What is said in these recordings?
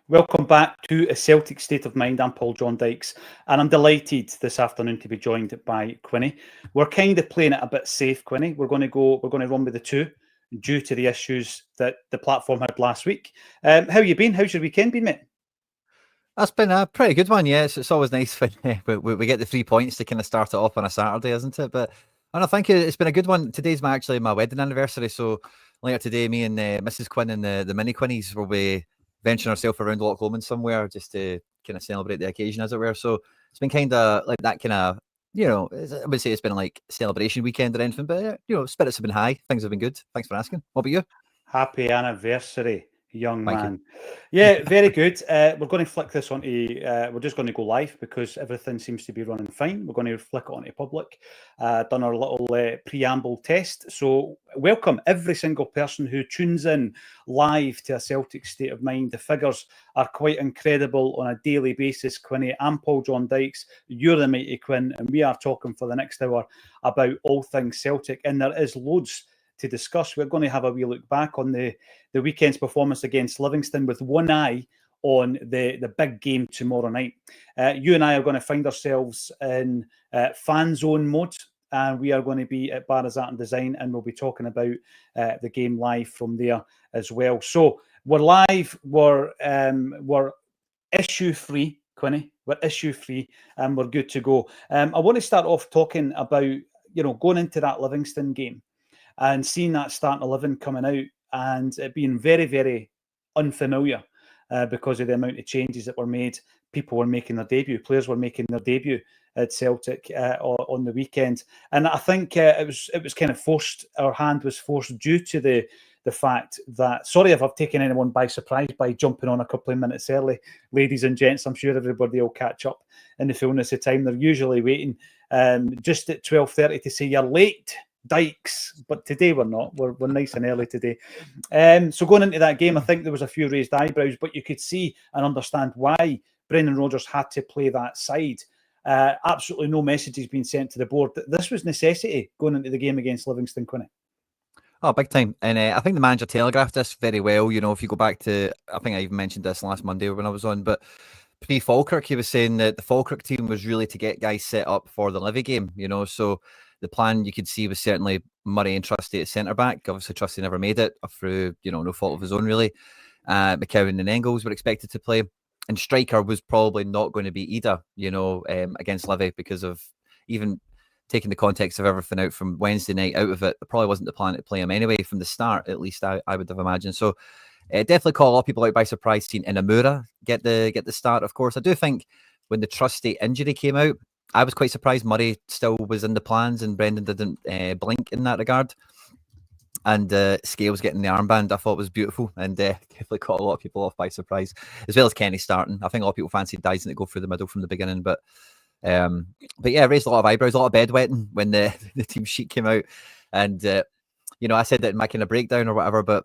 Welcome back to A Celtic State of Mind. I'm Paul John Dykes, and I'm delighted this afternoon to be joined by Quinny. We're kind of playing it a bit safe, Quinny. We're going to run with the two due to the issues that the platform had last week. How you been? How's your weekend been, mate? That's been a pretty good one, yeah. It's always nice when we get the 3 points to kind of start it off on a Saturday, isn't it? But I think it's been a good one. Today's actually my wedding anniversary, so later today, me and Mrs. Quinn and the mini Quinnies will be venturing ourselves around Loch Lomond somewhere just to kind of celebrate the occasion, as it were. So it's been kind of like that kind of, I would say it's been like celebration weekend or anything, but spirits have been high. Things have been good. Thanks for asking. What about you? Happy anniversary, young Thank man. you. Yeah, very good. We're going to flick this onto, we're just going to go live because everything seems to be running fine. We're going to flick it onto public. Done our little preamble test. So welcome every single person who tunes in live to A Celtic State of Mind. The figures are quite incredible on a daily basis, Quinny. I'm Paul John Dykes. You're the mighty Quinn, and we are talking for the next hour about all things Celtic. And there is loads to discuss. We're going to have a wee look back on the weekend's performance against Livingston with one eye on the big game tomorrow night. You and I are going to find ourselves in FANZONE mode, and we are going to be at BAaD Art and Design, and we'll be talking about the game live from there as well. So we're live, we're issue free, Quinny. We're issue free, and we're good to go. I want to start off talking about going into that Livingston game and seeing that starting 11 coming out and it being very, very unfamiliar because of the amount of changes that were made. People were making their debut. Players were making their debut at Celtic on the weekend. And I think it was kind of forced. Our hand was forced due to the fact that, sorry if I've taken anyone by surprise by jumping on a couple of minutes early. Ladies and gents, I'm sure everybody will catch up in the fullness of time. They're usually waiting just at 12:30 to say you're late, Dykes, but today we're not. We're nice and early today. So going into that game, I think there was a few raised eyebrows, but you could see and understand why Brendan Rodgers had to play that side. Absolutely no messages being sent to the board. This was necessity going into the game against Livingston, Quinny. Oh, big time. And I think the manager telegraphed this very well. If you go back to, I think I even mentioned this last Monday when I was on, but pre-Falkirk, he was saying that the Falkirk team was really to get guys set up for the Livy game, so the plan you could see was certainly Murray and Trusty at centre-back. Obviously, Trusty never made it through, no fault of his own, really. McCowan and Engles were expected to play. And striker was probably not going to be either, against Livy because of even taking the context of everything out from Wednesday night out of it. It probably wasn't the plan to play him anyway from the start, at least I would have imagined. So definitely caught a lot of people out by surprise seeing Inamura get the start. Of course, I do think when the Trusty injury came out, I was quite surprised Murray still was in the plans and Brendan didn't blink in that regard. And Scales getting the armband, I thought was beautiful and definitely caught a lot of people off by surprise, as well as Kenny starting. I think a lot of people fancied Dyson to go through the middle from the beginning, but yeah, raised a lot of eyebrows, a lot of bedwetting when the team sheet came out. And, I said that in my kind of breakdown or whatever, but,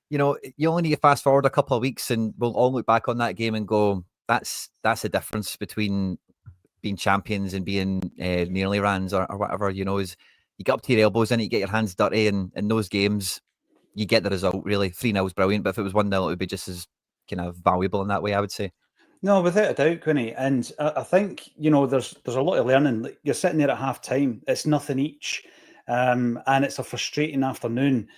you only need to fast forward a couple of weeks and we'll all look back on that game and go, that's the difference between being champions and being nearly rans or whatever, is you get up to your elbows in it, you get your hands dirty, and in those games, you get the result, really. 3-0 is brilliant, but if it was 1-0, it would be just as kind of valuable in that way, I would say. No, without a doubt, Quinny. And I think, there's a lot of learning. You're sitting there at half-time, it's nothing each, and it's a frustrating afternoon.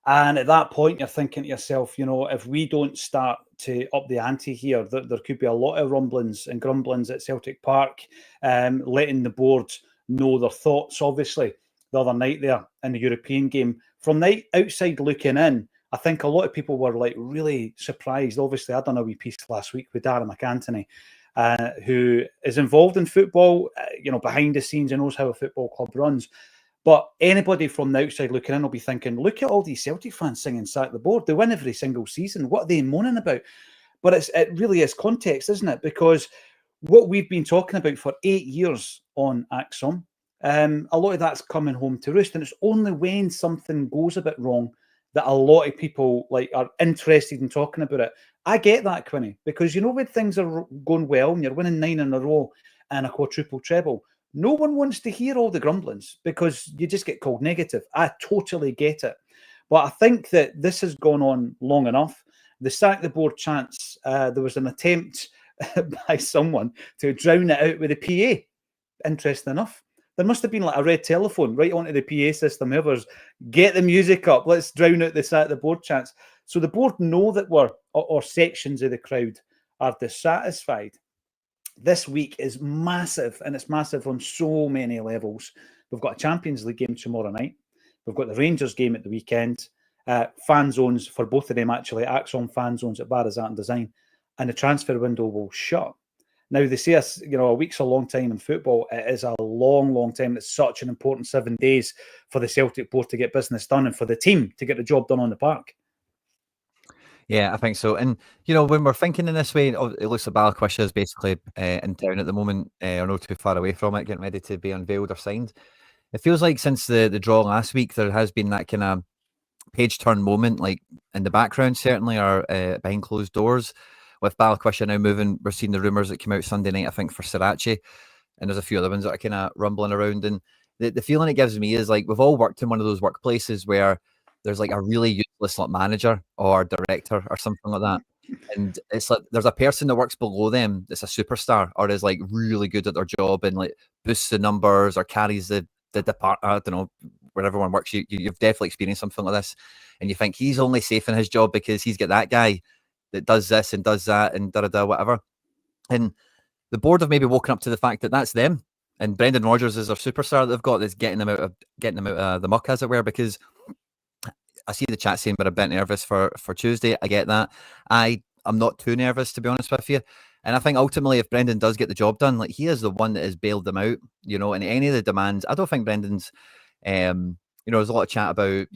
And at that point, you're thinking to yourself, if we don't start to up the ante here, there could be a lot of rumblings and grumblings at Celtic Park, letting the board know their thoughts, obviously, the other night there in the European game. From the outside looking in, I think a lot of people were like really surprised. Obviously, I'd done a wee piece last week with Darren McAntony, who is involved in football, behind the scenes and knows how a football club runs. But anybody from the outside looking in will be thinking, look at all these Celtic fans singing sack the board. They win every single season. What are they moaning about? But it really is context, isn't it? Because what we've been talking about for 8 years on Acsom, a lot of that's coming home to roost. And it's only when something goes a bit wrong that a lot of people are interested in talking about it. I get that, Quinny, because when things are going well and you're winning 9 in a row and a quadruple treble, no one wants to hear all the grumblings because you just get called negative. I totally get it. But I think that this has gone on long enough the sack the board chants, there was an attempt by someone to drown it out with a PA. Interesting enough. There must have been like a red telephone right onto the PA system. Whoever's, get the music up, let's drown out the sack the board chants. So the board know that or sections of the crowd are dissatisfied. This week is massive, and it's massive on so many levels. We've got a Champions League game tomorrow night. We've got the Rangers game at the weekend. Fan zones for both of them, actually. Acsom fan zones at BAaD Art and Design. And the transfer window will shut. Now, they say a week's a long time in football. It is a long, long time. It's such an important 7 days for the Celtic board to get business done and for the team to get the job done on the park. Yeah, I think so. And, when we're thinking in this way, it looks like Balikwisha is basically in town at the moment, or not too far away from it, getting ready to be unveiled or signed. It feels like since the draw last week, there has been that kind of page turn moment, like in the background, certainly, or behind closed doors. With Balikwisha now moving, we're seeing the rumours that came out Sunday night, I think, for Sriracha, and there's a few other ones that are kind of rumbling around. And the feeling it gives me is like we've all worked in one of those workplaces where there's like a really useless like manager or director or something like that. And it's like there's a person that works below them that's a superstar or is like really good at their job and like boosts the numbers or carries the department, I don't know, where everyone works. You've definitely experienced something like this. And you think he's only safe in his job because he's got that guy that does this and does that and da-da-da, whatever. And the board have maybe woken up to the fact that that's them. And Brendan Rodgers is their superstar that they've got that's getting them out of the muck, as it were, because I see the chat saying we're a bit nervous for Tuesday. I get that. I'm not too nervous, to be honest with you. And I think ultimately, if Brendan does get the job done, like he is the one that has bailed them out, and any of the demands. I don't think Brendan's, there's a lot of chat about,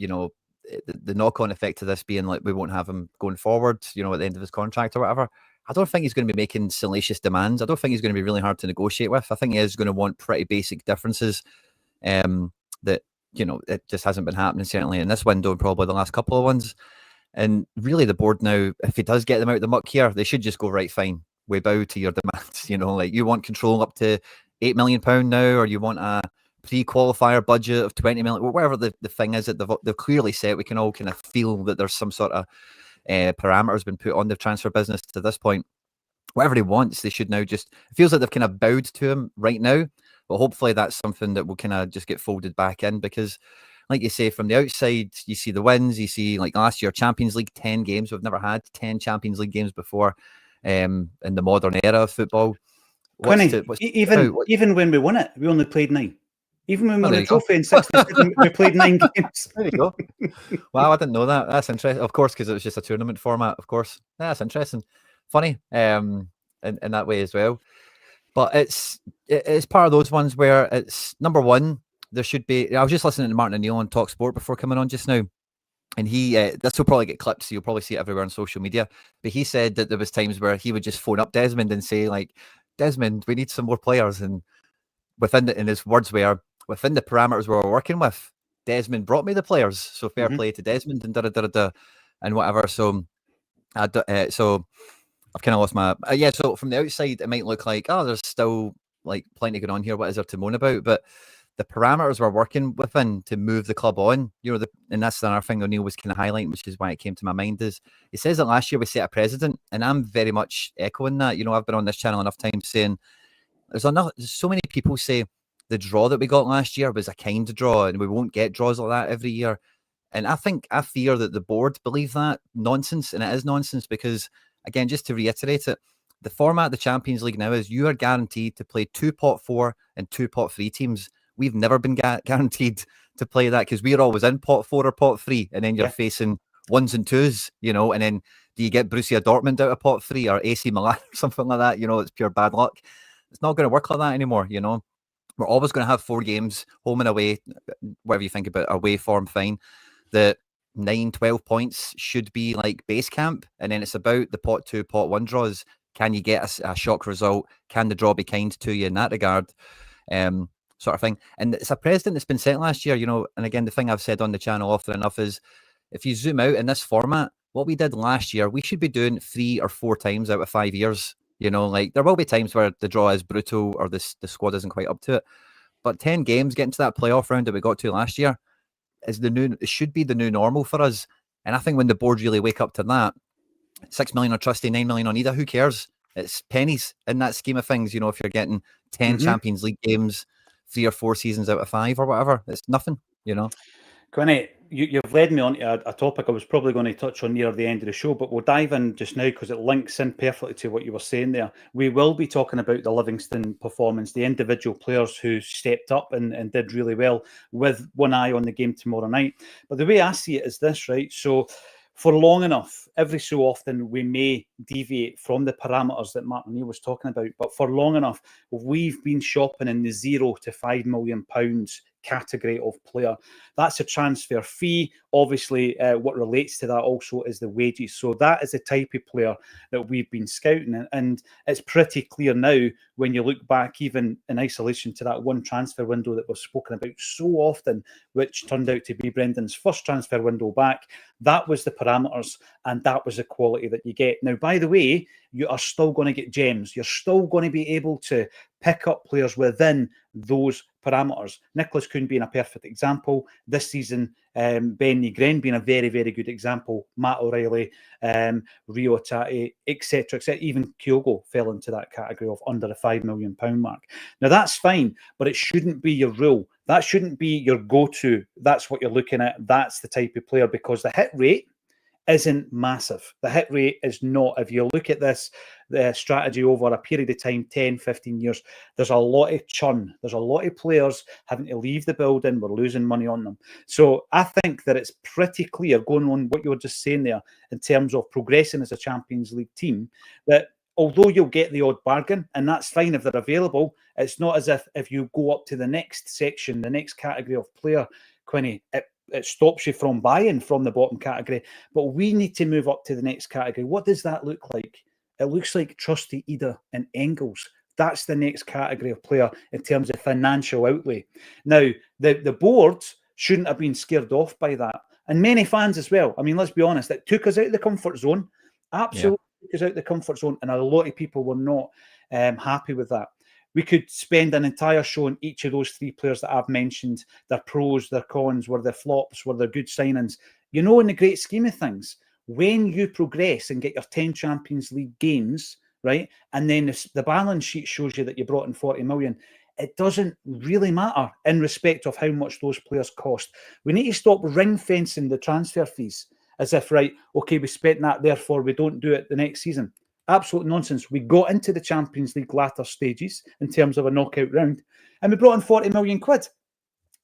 the knock-on effect of this being like we won't have him going forward, at the end of his contract or whatever. I don't think he's going to be making salacious demands. I don't think he's going to be really hard to negotiate with. I think he is going to want pretty basic differences that, it just hasn't been happening, certainly in this window and probably the last couple of ones. And really the board now, if he does get them out of the muck here, they should just go, right, fine, we bow to your demands. Like you want control up to £8 million now, or you want a pre-qualifier budget of 20 million, whatever the thing is that they've clearly set. We can all kind of feel that there's some sort of parameters been put on the transfer business to this point. Whatever he wants, they should now just, it feels like they've kind of bowed to him right now, but hopefully that's something that will kind of just get folded back in, because like you say, from the outside, you see the wins, you see like last year, Champions League, 10 games. We've never had 10 Champions League games before in the modern era of football. Even when we won it, we only played 9. Even when we won a trophy in 67, we played 9 games. There you go. Wow, I didn't know that. That's interesting. Of course, because it was just a tournament format, of course. That's interesting. Funny in that way as well. But it's part of those ones where it's, number one, there should be, I was just listening to Martin O'Neill on Talk Sport before coming on just now. And he, this will probably get clipped, so you'll probably see it everywhere on social media. But he said that there was times where he would just phone up Desmond and say, like, Desmond, we need some more players. And in his words were, within the parameters we were working with, Desmond brought me the players. So fair play to Desmond and and whatever. So, so I've kind of lost my, so from the outside, it might look like, oh, there's still like plenty going on here. What is there to moan about? But the parameters we're working within to move the club on, and that's another thing O'Neill was kind of highlighting, which is why it came to my mind, is he says that last year we set a precedent, and I'm very much echoing that. I've been on this channel enough times saying there's so many people say the draw that we got last year was a kind of draw, and we won't get draws like that every year. And I fear that the board believe that nonsense, and it is nonsense because, again, just to reiterate it, the format of the Champions League now is you are guaranteed to play 2 pot 4 and 2 pot 3 teams. We've never been guaranteed to play that because we're always in pot 4 or pot 3, and then you're facing 1s and 2s, and then do you get Borussia Dortmund out of pot 3 or AC Milan or something like that? It's pure bad luck. It's not going to work like that anymore, We're always going to have 4 games, home and away, whatever you think about away form, fine. The 9, 12 points should be like base camp, and then it's about the pot 2, pot 1 draws. Can you get a shock result? Can the draw be kind to you in that regard? Sort of thing. And it's a precedent that's been set last year, and again, the thing I've said on the channel often enough is if you zoom out in this format, what we did last year, we should be doing 3 or 4 times out of 5 years. Like there will be times where the draw is brutal or the squad isn't quite up to it. But 10 games getting to that playoff round that we got to last year is it should be the new normal for us. And I think when the board really wake up to that, 6 million on Trusty, 9 million on Ida. Who cares? It's pennies in that scheme of things. You know, if you're getting 10 Champions League games, 3 or 4 seasons out of 5 or whatever, it's nothing, you know. Quinny, you've led me on to a topic I was probably going to touch on near the end of the show, but we'll dive in just now because it links in perfectly to what you were saying there. We will be talking about the Livingston performance, the individual players who stepped up and did really well, with one eye on the game tomorrow night. But the way I see it is this, right? So for long enough, every so often, we may deviate from the parameters that Mark Neil was talking about, but for long enough, we've been shopping in the £0 to £5 million category of player. That's a transfer fee. Obviously, what relates to that also is the wages. So that is the type of player that we've been scouting. And it's pretty clear now when you look back, even in isolation to that one transfer window that we've spoken about so often, which turned out to be Brendan's first transfer window back. That was the parameters and that was the quality that you get. Now, by the way, you are still going to get gems. You're still going to be able to pick up players within those parameters. Nicholas Kuhn being a perfect example. This season, Ben Nygren being a very, very good example. Matt O'Reilly, Rio Hatate, etc., etc. Even Kyogo fell into that category of under the £5 million mark. Now, that's fine, but it shouldn't be your rule. That shouldn't be your go-to. That's what you're looking at. That's the type of player, because the hit rate isn't massive. The hit rate is not. If you look at this, the strategy over a period of time, 10, 15 years, there's a lot of churn. There's a lot of players having to leave the building. We're losing money on them. So I think that it's pretty clear, going on what you were just saying there, in terms of progressing as a Champions League team, that although you'll get the odd bargain, and that's fine if they're available, it's not as if you go up to the next section, the next category of player, Quinny, it stops you from buying from the bottom category. But we need to move up to the next category. What does that look like? It looks like Trusty, Ida and Engles. That's the next category of player in terms of financial outlay. Now, the board shouldn't have been scared off by that. And many fans as well. I mean, let's be honest, it took us out of the comfort zone. Absolutely took us out of the comfort zone. And a lot of people were not happy with that. We could spend an entire show on each of those 3 players that I've mentioned, their pros, their cons, were their flops, were their good signings. You know, in the great scheme of things, when you progress and get your 10 Champions League games, right, and then the balance sheet shows you that you brought in 40 million, it doesn't really matter in respect of how much those players cost. We need to stop ring fencing the transfer fees as if, right, okay, we spent that, therefore we don't do it the next season. Absolute nonsense. We got into the Champions League latter stages in terms of a knockout round, and we brought in 40 million quid.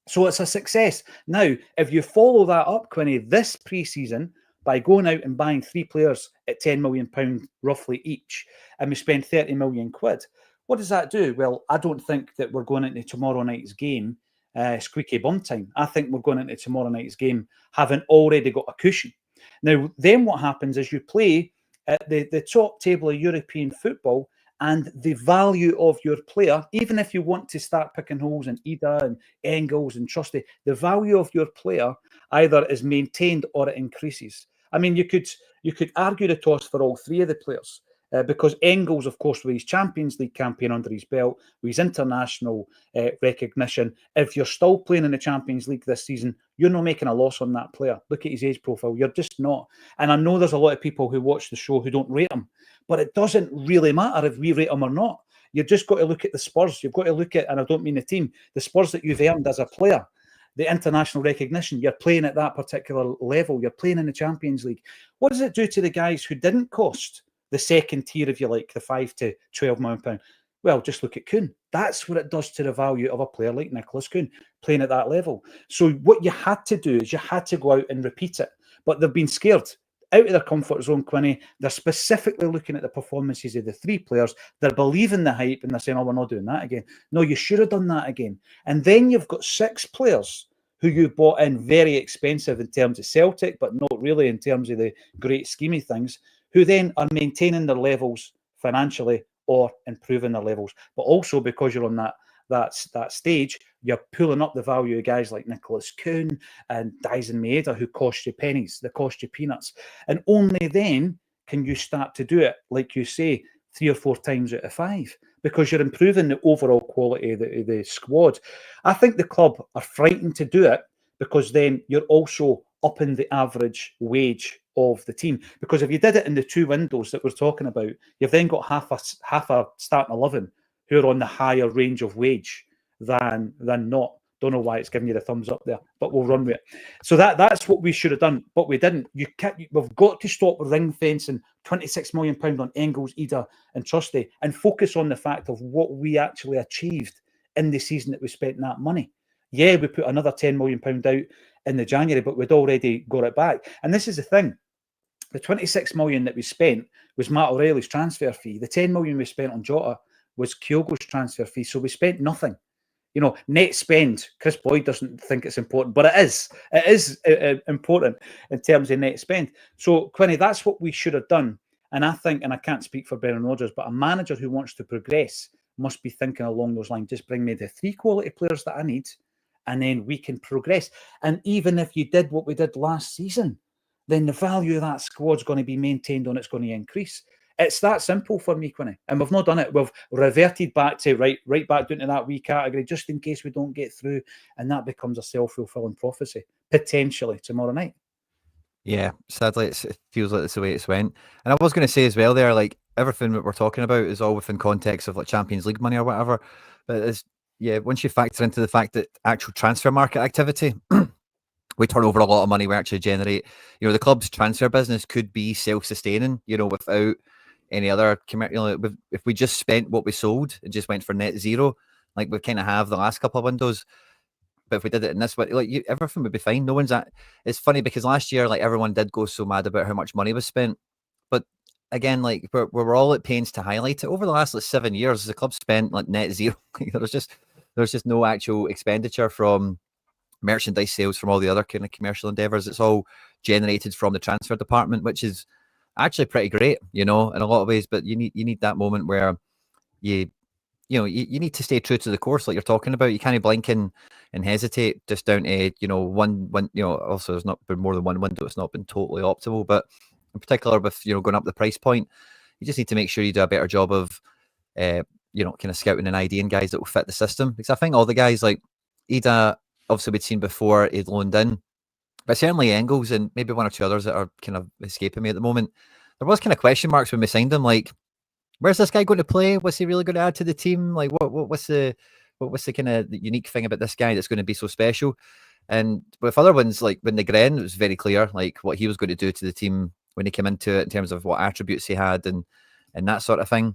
So it's a success. Now, if you follow that up, Quinny, this pre-season, by going out and buying 3 players at £10 million roughly each, and we spend 30 million quid, what does that do? Well, I don't think that we're going into tomorrow night's game squeaky bum time. I think we're going into tomorrow night's game having already got a cushion. Now, then what happens is you play at the top table of European football, and the value of your player, even if you want to start picking holes in Ida and Engles and Trusty, the value of your player either is maintained or it increases. I mean, you could argue the toss for all 3 of the players. Because Engles, of course, with his Champions League campaign under his belt, with his international recognition, if you're still playing in the Champions League this season, you're not making a loss on that player. Look at his age profile. You're just not. And I know there's a lot of people who watch the show who don't rate him, but it doesn't really matter if we rate him or not. You've just got to look at the Spurs. You've got to look at, and I don't mean the team, the Spurs that you've earned as a player. The international recognition, you're playing at that particular level. You're playing in the Champions League. What does it do to the guys who didn't cost the second tier, if you like, the £5 to £12 million? Well, just look at Kuhn. That's what it does to the value of a player like Nicholas Kuhn playing at that level. So what you had to do is you had to go out and repeat it. But they've been scared out of their comfort zone, Quinny. They're specifically looking at the performances of the 3 players. They're believing the hype and they're saying, oh, we're not doing that again. No, you should have done that again. And then you've got 6 players who you bought in very expensive in terms of Celtic, but not really in terms of the great scheme of things, who then are maintaining their levels financially or improving their levels. But also because you're on that stage, you're pulling up the value of guys like Nicholas Kuhn and Dyson Maeda, who cost you pennies, they cost you peanuts. And only then can you start to do it, like you say, 3 or 4 times out of 5, because you're improving the overall quality of the squad. I think the club are frightened to do it, because then you're also upping the average wage of the team. Because if you did it in the 2 windows that we're talking about, you've then got half a starting 11 who are on the higher range of wage than not. Don't know why it's giving you the thumbs up there, but we'll run with it. So that's what we should have done, but we didn't. We've got to stop ring fencing £26 million on Engles, Ida and Trusty and focus on the fact of what we actually achieved in the season that we spent that money. Yeah, we put another £10 million out in the January, but we'd already got it back. And this is the thing. The 26 million that we spent was Matt O'Reilly's transfer fee. The 10 million we spent on Jota was Kyogo's transfer fee. So we spent nothing. You know, net spend, Chris Boyd doesn't think it's important, but it is. It is important in terms of net spend. So, Quinny, that's what we should have done. And I think, and I can't speak for Brendan Rodgers, but a manager who wants to progress must be thinking along those lines. Just bring me the 3 quality players that I need, and then we can progress. And even if you did what we did last season, then the value of that squad's going to be maintained and it's going to increase. It's that simple for me, Quinny. And we've not done it. We've reverted back to right back down to that wee category just in case we don't get through. And that becomes a self-fulfilling prophecy, potentially, tomorrow night. Yeah, sadly, it feels like it's the way it's went. And I was going to say as well there, like, everything that we're talking about is all within context of like Champions League money or whatever. But it's, yeah, once you factor into the fact that actual transfer market activity, we turn over a lot of money we actually generate. You know, the club's transfer business could be self-sustaining, you know, without any other commercial. You know, if we just spent what we sold and just went for net zero, like we kind of have the last couple of windows. But if we did it in this way, like everything would be fine. No one's at. It's funny because last year, like everyone did go so mad about how much money was spent. But again, like we're all at pains to highlight it. Over the last like 7 years, the club spent like net zero. There's just no actual expenditure from merchandise sales from all the other kind of commercial endeavors. It's all generated from the transfer department, which is actually pretty great, you know, in a lot of ways. But you need that moment where you need to stay true to the course, like you're talking about. You can't blink and hesitate just down to, you know, one. You know, also there's not been more than one window. It's not been totally optimal, but in particular with, you know, going up the price point, you just need to make sure you do a better job of, you know, kind of scouting and IDing guys that will fit the system. Because I think all the guys like Ida, obviously we'd seen before, he'd loaned in, but certainly Engles and maybe one or two others that are kind of escaping me at the moment. There was kind of question marks when we signed him, like, where's this guy going to play? What's he really going to add to the team? Like, what's the kind of unique thing about this guy that's going to be so special? And with other ones, like when Mcgren, it was very clear, like what he was going to do to the team when he came into it in terms of what attributes he had and that sort of thing.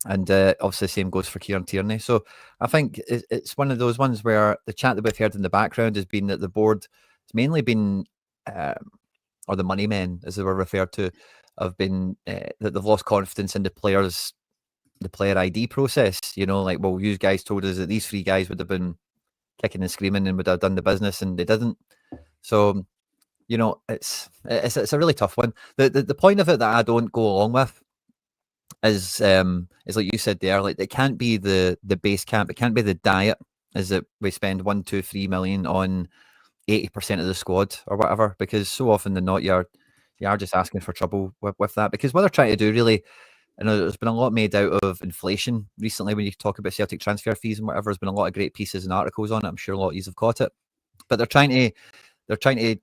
And obviously the same goes for Kieran Tierney. So I think it's one of those ones where the chat that we've heard in the background has been that the board has mainly been, or the money men, as they were referred to, have been that they've lost confidence in the player ID process. You know, like, well, you guys told us that these 3 guys would have been kicking and screaming and would have done the business, and they didn't. So, you know, it's a really tough one. The point of it that I don't go along with is like you said there, like it can't be the base camp, it can't be the diet, is that we spend 1, 2, 3 million on 80% of the squad or whatever, because so often than not you are just asking for trouble with that. Because what they're trying to do, really, I know there's been a lot made out of inflation recently when you talk about Celtic transfer fees and whatever. There's been a lot of great pieces and articles on it. I'm sure a lot of you have caught it. But they're trying to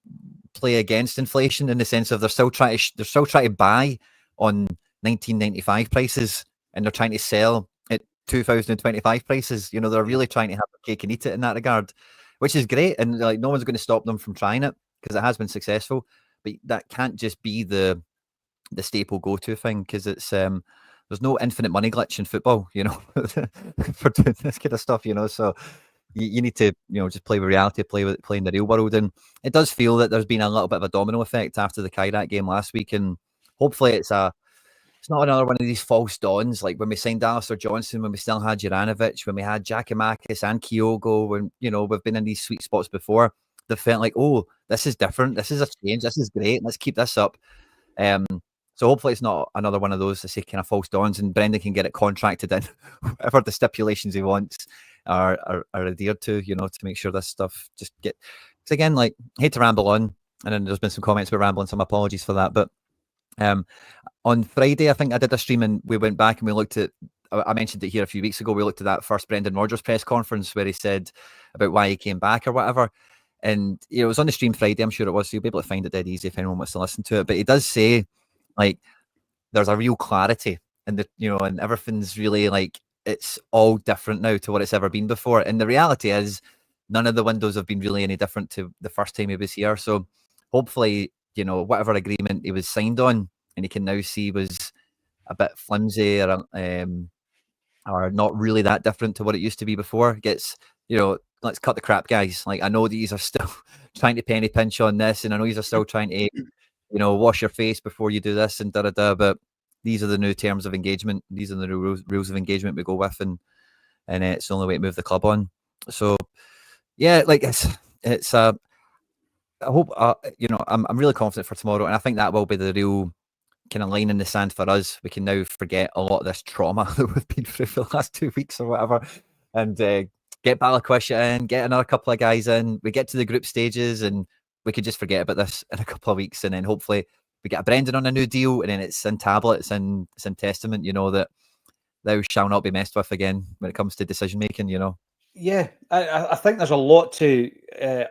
play against inflation in the sense of they're still trying to buy on 1995 prices, and they're trying to sell at 2025 prices. You know, they're really trying to have a cake and eat it in that regard, which is great. And like, no one's going to stop them from trying it because it has been successful. But that can't just be the staple go-to thing, because it's there's no infinite money glitch in football, you know, for doing this kind of stuff, you know. So you need to, you know, just play with reality, play in the real world. And it does feel that there's been a little bit of a domino effect after the Kairat game last week, and hopefully it's not another one of these false dawns, like when we signed Alistair Johnson, when we still had Juranovic, when we had Giakoumakis and Kyogo, when, you know, we've been in these sweet spots before. They felt like, oh, this is different, this is a change, this is great, let's keep this up. So hopefully it's not another one of those, to say, kind of false dawns, and Brendan can get it contracted in, whatever the stipulations he wants are adhered to, you know, to make sure this stuff just get. Because again, like, I hate to ramble on, and then there's been some comments about rambling, some apologies for that, but on Friday, I think I did a stream and we went back and we looked at, I mentioned it here a few weeks ago, we looked at that first Brendan Rodgers press conference where he said about why he came back or whatever. And it was on the stream Friday, I'm sure it was, so you'll be able to find it dead easy if anyone wants to listen to it. But he does say, like, there's a real clarity, and and everything's really like it's all different now to what it's ever been before. And the reality is, none of the windows have been really any different to the first time he was here. So hopefully, whatever agreement he was signed on, and he can now see was a bit flimsy or not really that different to what it used to be before, gets, let's cut the crap, guys. Like, I know these are still trying to penny pinch on this, and I know these are still trying to, wash your face before you do this and da-da-da, but these are the new terms of engagement. These are the new rules of engagement we go with, and it's the only way to move the club on. So, yeah, like it's I hope, I'm really confident for tomorrow, and I think that will be the real kind of line in the sand for us. We can now forget a lot of this trauma that we've been through for the last 2 weeks or whatever, and get Balikwisha in, get another couple of guys in. We get to the group stages, and we could just forget about this in a couple of weeks, and then hopefully we get a Brendan on a new deal, and then it's in tablets and it's in testament, that thou shall not be messed with again when it comes to decision making. Yeah, I think there's a lot to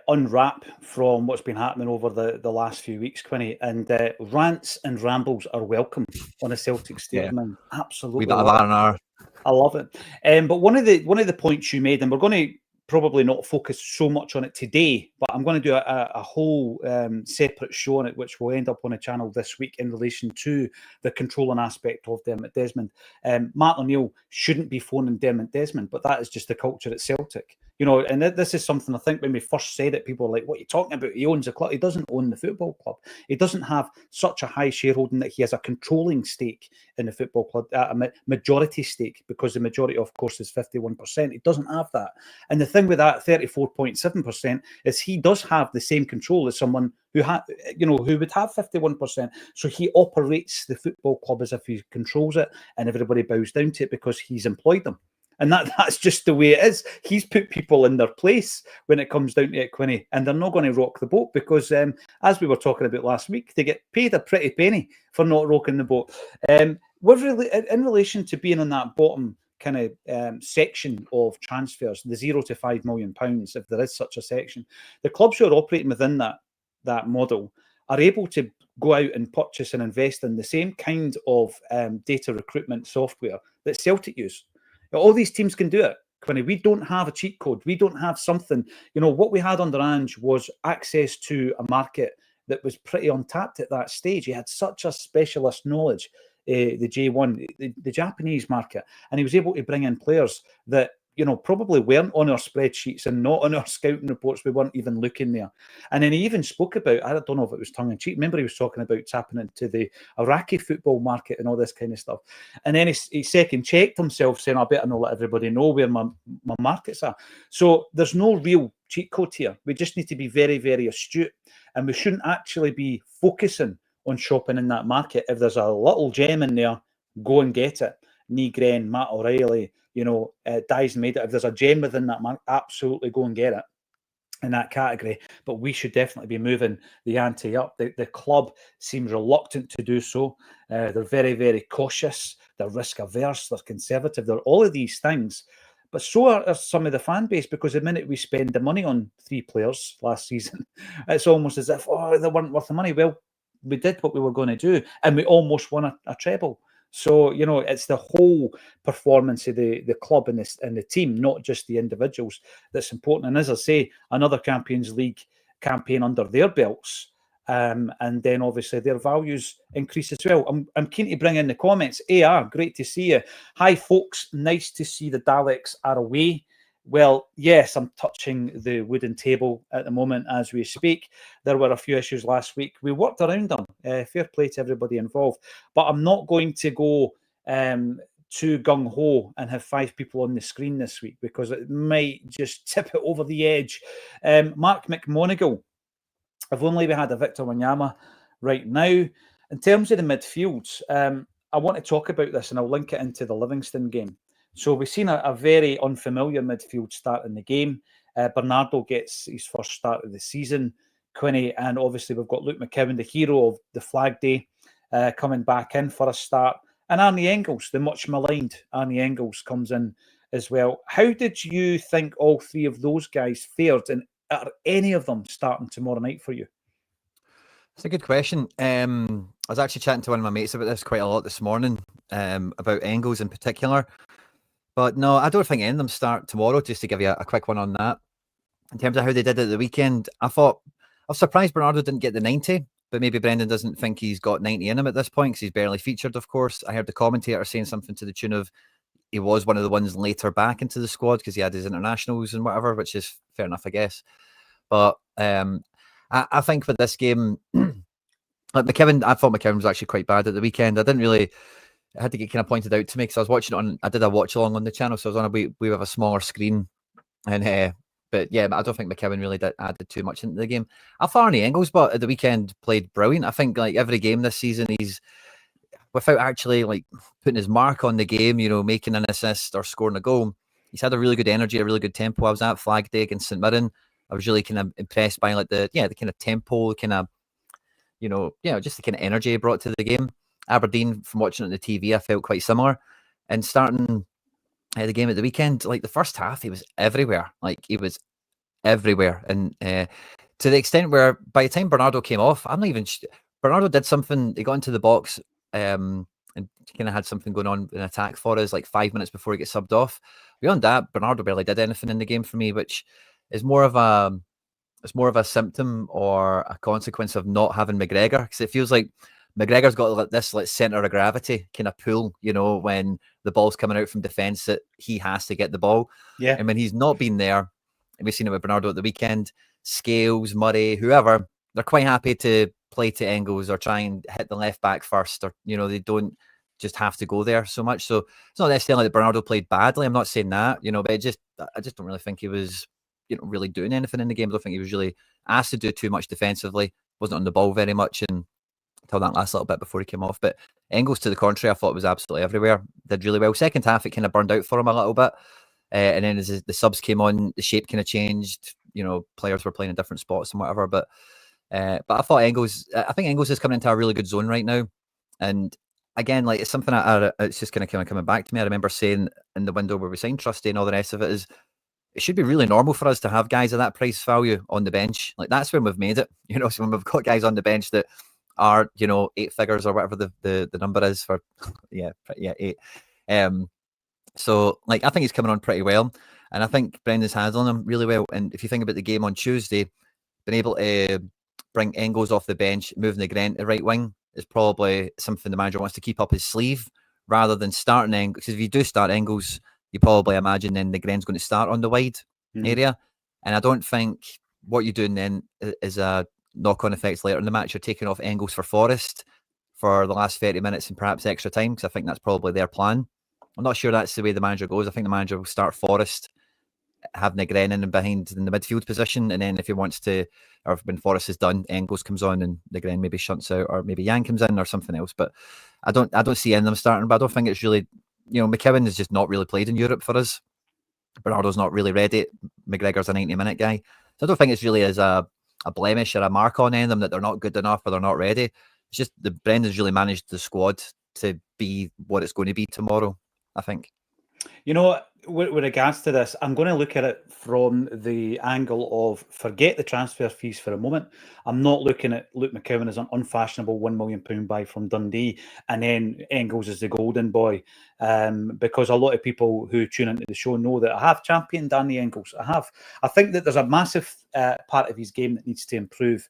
unwrap from what's been happening over the last few weeks, Quinny, and rants and rambles are welcome on a Celtic State of Mind. Absolutely, we R&R. I love it. But one of the points you made, and we're going to probably not focus so much on it today, but I'm going to do a whole separate show on it, which will end up on a channel this week in relation to the controlling aspect of Dermot Desmond. Matt O'Neill shouldn't be phoning Dermot Desmond, but that is just the culture at Celtic. And this is something I think when we first said it, people were like, what are you talking about? He owns a club. He doesn't own the football club. He doesn't have such a high shareholding that he has a controlling stake in the football club, a majority stake, because the majority, of course, is 51%. He doesn't have that. And the thing with that 34.7% is he does have the same control as someone who who would have 51%. So he operates the football club as if he controls it, and everybody bows down to it because he's employed them. And that's just the way it is. He's put people in their place when it comes down to it, Quinny, and they're not going to rock the boat because, as we were talking about last week, they get paid a pretty penny for not rocking the boat. In relation to being on that bottom kind of section of transfers, the £0 to £5 million, if there is such a section, the clubs who are operating within that model are able to go out and purchase and invest in the same kind of data recruitment software that Celtic use. All these teams can do it, Quinny. We don't have a cheat code. We don't have something. What we had under Ange was access to a market that was pretty untapped at that stage. He had such a specialist knowledge, the J1, the Japanese market, and he was able to bring in players that probably weren't on our spreadsheets and not on our scouting reports. We weren't even looking there. And then he even spoke about, I don't know if it was tongue-in-cheek, remember he was talking about tapping into the Iraqi football market and all this kind of stuff. And then he second-checked himself, saying, I better not let everybody know where my markets are. So there's no real cheat code here. We just need to be very, very astute. And we shouldn't actually be focusing on shopping in that market. If there's a little gem in there, go and get it. Nygren, Matt O'Reilly, Dyes made it. If there's a gem within that market, absolutely go and get it in that category. But we should definitely be moving the ante up. The club seems reluctant to do so. They're very, very cautious. They're risk averse. They're conservative. They're all of these things. But so are some of the fan base, because the minute we spend the money on 3 players last season, it's almost as if, they weren't worth the money. Well, we did what we were going to do, and we almost won a treble. So, it's the whole performance of the club and the team, not just the individuals, that's important. And as I say, another Champions League campaign under their belts. And then obviously their values increase as well. I'm keen to bring in the comments. AR, great to see you. Hi, folks. Nice to see the Daleks are away. Well, yes, I'm touching the wooden table at the moment as we speak. There were a few issues last week. We worked around them. Fair play to everybody involved. But I'm not going to go too gung-ho and have 5 people on the screen this week, because it might just tip it over the edge. Mark McMonigal, if only we had a Victor Wanyama right now. In terms of the midfields, I want to talk about this, and I'll link it into the Livingston game. So we've seen a very unfamiliar midfield start in the game. Bernardo gets his first start of the season, Quinny, and obviously we've got Luke McKeown, the hero of the Flag Day, coming back in for a start. And Arnie Engles, the much maligned Arnie Engles, comes in as well. How did you think all 3 of those guys fared? And Are any of them starting tomorrow night for you? It's a good question. I was actually chatting to one of my mates about this quite a lot this morning, about Engles in particular. But no, I don't think any of them start tomorrow, just to give you a quick one on that. In terms of how they did it at the weekend, I was surprised Bernardo didn't get the 90, but maybe Brendan doesn't think he's got 90 in him at this point because he's barely featured, of course. I heard the commentator saying something to the tune of he was one of the ones later back into the squad because he had his internationals and whatever, which is fair enough, I guess. But I think with this game, like McKeown, I thought McKeown was actually quite bad at the weekend. I had to get kind of pointed out to me because I was watching it on, I did a watch along on the channel, so I was on we have a smaller screen. And but yeah, I don't think McKeown really added too much into the game. I thought Arnie Engles, but at the weekend played brilliant. I think like every game this season, he's without actually like putting his mark on the game, you know, making an assist or scoring a goal. He's had a really good energy, a really good tempo. I was at Flag Day against St Mirren. I was really kind of impressed by like the kind of tempo, kind of, just the kind of energy he brought to the game. Aberdeen, from watching it on the TV, I felt quite similar. And starting the game at the weekend, like the first half, he was everywhere. Like he was everywhere. And to the extent where by the time Bernardo came off, I'm not even... Bernardo did something, he got into the box and kind of had something going on in attack for us like 5 minutes before he gets subbed off. Beyond that, Bernardo barely did anything in the game for me, which is more of a symptom or a consequence of not having McGregor, because it feels like McGregor's got like this like center of gravity kind of pull, you know, when the ball's coming out from defence that he has to get the ball. Yeah. And when he's not been there, and we've seen it with Bernardo at the weekend, Scales, Murray, whoever, they're quite happy to play to Engles or try and hit the left back first, or, you know, they don't just have to go there so much. So it's not necessarily that Bernardo played badly. I'm not saying that, you know, but I just don't really think he was, you know, really doing anything in the game. I don't think he was really asked to do too much defensively. Wasn't on the ball very much until that last little bit before he came off. But Engles, to the contrary, I thought was absolutely everywhere. Did really well. Second half, it kind of burned out for him a little bit. And then as the subs came on, the shape kind of changed. You know, players were playing in different spots and whatever. But I thought I think Engles is coming into a really good zone right now. And again, like it's something it's just kind of coming back to me. I remember saying in the window where we signed Trusty and all the rest of it is, it should be really normal for us to have guys of that price value on the bench. Like that's when we've made it, you know. So when we've got guys on the bench that are, you know, 8 figures or whatever the number is for, 8. So like I think he's coming on pretty well, and I think Brendan's handling him really well. And if you think about the game on Tuesday, being able to bring Engles off the bench, moving Negren to right wing is probably something the manager wants to keep up his sleeve rather than starting Engles. Because if you do start Engles, you probably imagine then Negren's going to start on the wide area. And I don't think what you're doing then is a knock-on effects later in the match. You're taking off Engles for Forrest for the last 30 minutes and perhaps extra time, because I think that's probably their plan. I'm not sure that's the way the manager goes. I think the manager will start Forrest, have Negren in behind in the midfield position, and then if he wants to, or when Forrest is done, Engles comes on and Negren maybe shunts out, or maybe Yang comes in or something else. But I don't see any of them starting. But I don't think it's really, you know, McKeown has just not really played in Europe for us. Bernardo's not really ready. McGregor's a 90-minute guy. So I don't think it's really as a blemish or a mark on any of them that they're not good enough or they're not ready. It's just the Brendan's really managed the squad to be what it's going to be tomorrow, I think. You know, with regards to this, I'm going to look at it from the angle of forget the transfer fees for a moment. I'm not looking at Luke McKeown as an unfashionable £1 million buy from Dundee and then Engles as the golden boy, because a lot of people who tune into the show know that I have championed Danny Engles. I think that there's a massive part of his game that needs to improve.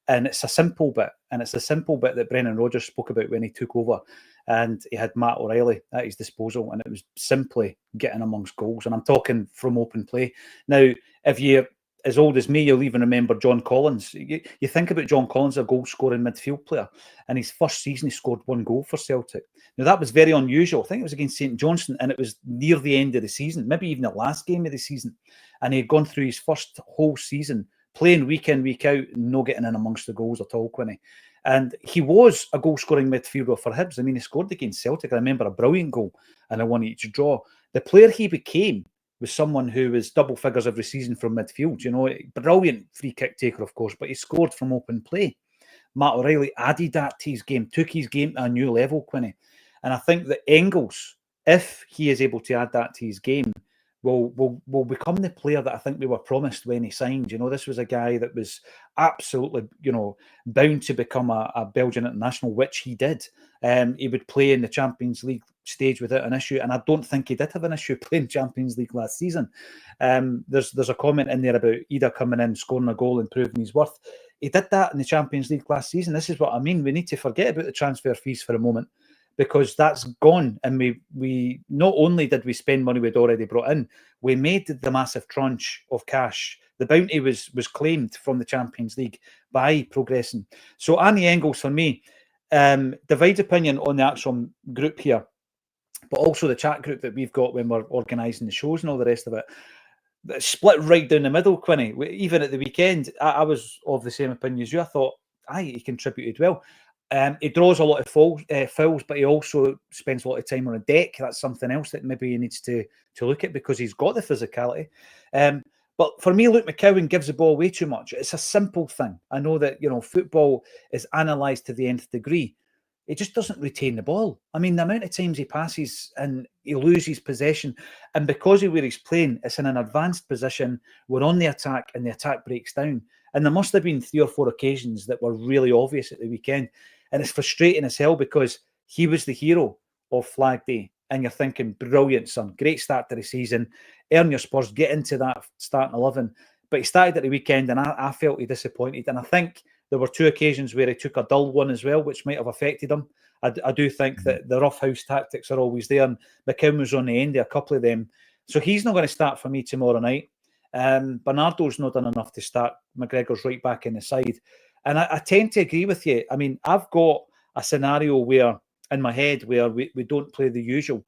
And it's a simple bit. And it's a simple bit that Brendan Rodgers spoke about when he took over. And he had Matt O'Reilly at his disposal. And it was simply getting amongst goals. And I'm talking from open play. Now, if you're as old as me, you'll even remember John Collins. You think about John Collins, a goal-scoring midfield player. And his first season, he scored 1 goal for Celtic. Now, that was very unusual. I think it was against St Johnstone. And it was near the end of the season, maybe even the last game of the season. And he had gone through his first whole season playing week in, week out, no getting in amongst the goals at all, Quinny. And he was a goal-scoring midfielder for Hibs. I mean, he scored against Celtic. I remember a brilliant goal and a 1-each draw. The player he became was someone who was double figures every season from midfield. You know, brilliant free kick taker, of course, but he scored from open play. Matt O'Reilly added that to his game, took his game to a new level, Quinny. And I think that Engles, if he is able to add that to his game, will become the player that I think we were promised when he signed. This was a guy that was absolutely, bound to become a Belgian international, which he did. He would play in the Champions League stage without an issue, and I don't think he did have an issue playing Champions League last season. There's a comment in there about Ida coming in, scoring a goal and proving his worth. He did that in the Champions League last season. This is what I mean. We need to forget about the transfer fees for a moment, because that's gone. And we not only did we spend money we'd already brought in, we made the massive tranche of cash. The bounty was claimed from the Champions League by progressing. So Annie Engles, for me, divides opinion on the Acsom group here, but also the chat group that we've got when we're organising the shows and all the rest of it. It's split right down the middle, Quinny. Even at the weekend, I was of the same opinion as you. I thought, he contributed well. He draws a lot of fouls, but he also spends a lot of time on a deck. That's something else that maybe he needs to look at, because he's got the physicality. But for me, Luke McCowan gives the ball way too much. It's a simple thing. I know that, football is analysed to the nth degree. He just doesn't retain the ball. I mean, the amount of times he passes and he loses possession, and because of where he's playing, it's in an advanced position. We're on the attack and the attack breaks down. And there must have been 3 or 4 occasions that were really obvious at the weekend. And it's frustrating as hell, because he was the hero of Flag Day. And you're thinking, brilliant, son. Great start to the season. Earn your spurs, get into that starting 11. But he started at the weekend, and I felt he disappointed. And I think there were 2 occasions where he took a dull one as well, which might have affected him. I do think that the roughhouse tactics are always there. And McCowan was on the end of a couple of them. So he's not going to start for me tomorrow night. Bernardo's not done enough to start. McGregor's right back in the side. And I tend to agree with you. I mean, I've got a scenario where, in my head, where we don't play the usual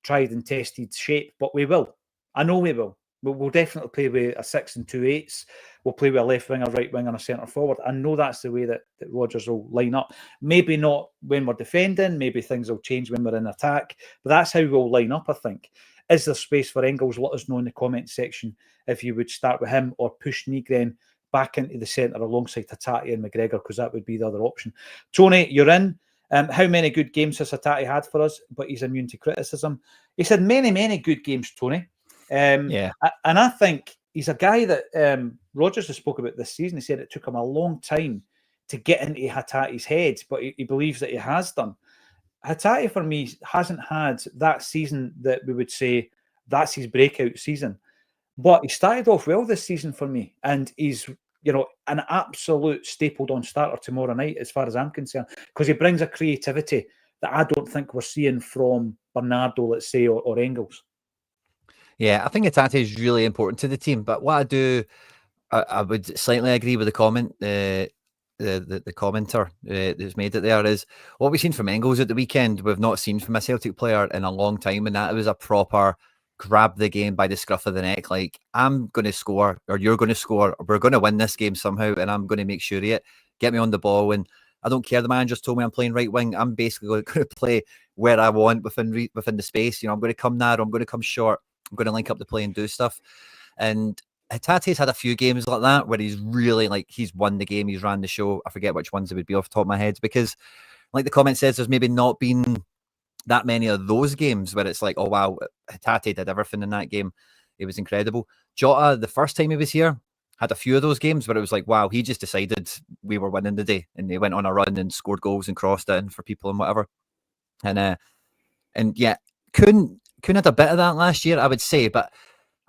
tried and tested shape, but we will. I know we will. We'll definitely play with a 6 and 2 8s. We'll play with a left wing, a right wing, and a centre forward. I know that's the way that Rodgers will line up. Maybe not when we're defending. Maybe things will change when we're in attack. But that's how we'll line up, I think. Is there space for Engles? Let us know in the comment section if you would start with him or push Migren back into the centre alongside Hatate and McGregor, because that would be the other option. Tony, you're in. How many good games has Hatate had for us? But he's immune to criticism. He said many, many good games, Tony. Yeah. And I think he's a guy that Rodgers has spoke about this season. He said it took him a long time to get into Hatate's head, but he believes that he has done. Hatate, for me, hasn't had that season that we would say that's his breakout season. But he started off well this season for me, and he's, an absolute stapled on starter tomorrow night, as far as I'm concerned, because he brings a creativity that I don't think we're seeing from Bernardo, let's say, or Engles. Yeah, I think Hatate is really important to the team. But what I would slightly agree with the comment, the commenter who's made it there, is what we've seen from Engles at the weekend, we've not seen from a Celtic player in a long time, and that was a proper grab the game by the scruff of the neck. Like, I'm going to score, or you're going to score, or we're going to win this game somehow, and I'm going to make sure of it. Get me on the ball, and I don't care. The manager's told me I'm playing right wing. I'm basically going to play where I want within the space. I'm going to come narrow. I'm going to come short. I'm going to link up the play and do stuff. And Hatate's had a few games like that where he's really he's won the game. He's ran the show. I forget which ones it would be off the top of my head, because like the comment says, there's maybe not been that many of those games where it's like, oh wow, Hatate did everything in that game. It was incredible. Jota, the first time he was here, had a few of those games where it was like, wow, he just decided we were winning the day, and they went on a run and scored goals and crossed it in for people and whatever. And yeah, Kuhn had a bit of that last year, I would say, but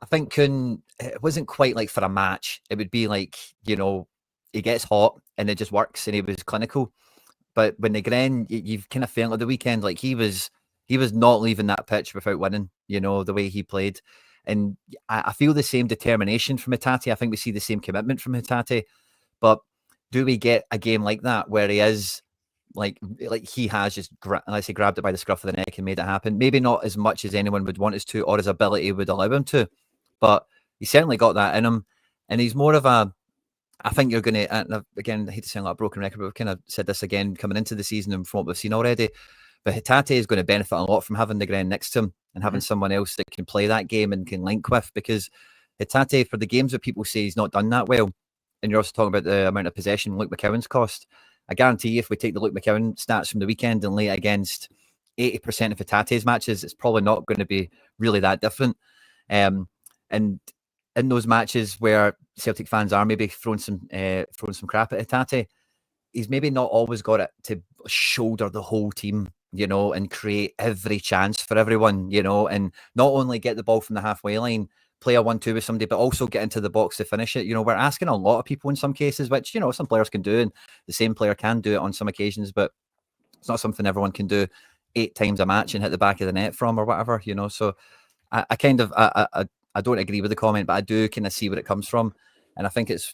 I think Kuhn, it wasn't quite like for a match. It would be like, he gets hot and it just works, and he was clinical. But when Migren, you've kind of felt at the weekend like he was not leaving that pitch without winning, the way he played. And I feel the same determination from Hatate. I think we see the same commitment from Hatate. But do we get a game like that where he is like he has just, grabbed it by the scruff of the neck and made it happen? Maybe not as much as anyone would want us to, or his ability would allow him to. But he certainly got that in him. And he's more of a, I think you're going to, and again, I hate to sound like a broken record, but we've kind of said this again coming into the season and from what we've seen already. But Hatate is going to benefit a lot from having Migren next to him and having someone else that can play that game and can link with, because Hatate, for the games that people say he's not done that well, and you're also talking about the amount of possession Luke McCowan's cost, I guarantee you if we take the Luke McCowan stats from the weekend and lay it against 80% of Hatate's matches, it's probably not going to be really that different. And in those matches where Celtic fans are maybe throwing some crap at Hatate, he's maybe not always got it to shoulder the whole team, and create every chance for everyone, and not only get the ball from the halfway line, play a 1-2 with somebody, but also get into the box to finish it. We're asking a lot of people in some cases, which, some players can do, and the same player can do it on some occasions, but it's not something everyone can do 8 times a match and hit the back of the net from or whatever, So I kind of, I don't agree with the comment, but I do kind of see where it comes from. And I think it's,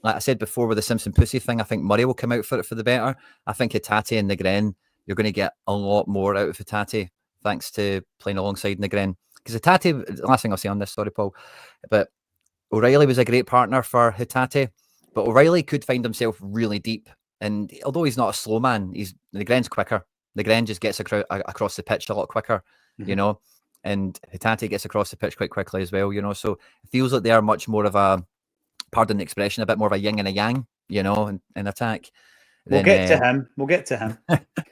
like I said before with the Simpson Pussy thing, I think Murray will come out for it for the better. I think Hatate and Mcken, you're going to get a lot more out of Hatate thanks to playing alongside Mcken. Because Hatate, the last thing I'll say on this, sorry, Paul, but O'Reilly was a great partner for Hatate, but O'Reilly could find himself really deep. And although he's not a slow man, Mcgren's quicker. Mcgren just gets across the pitch a lot quicker, and Hatate gets across the pitch quite quickly as well, So it feels like they are much more of a, pardon the expression, a bit more of a yin and a yang, in attack. We'll get to him. We'll get to him.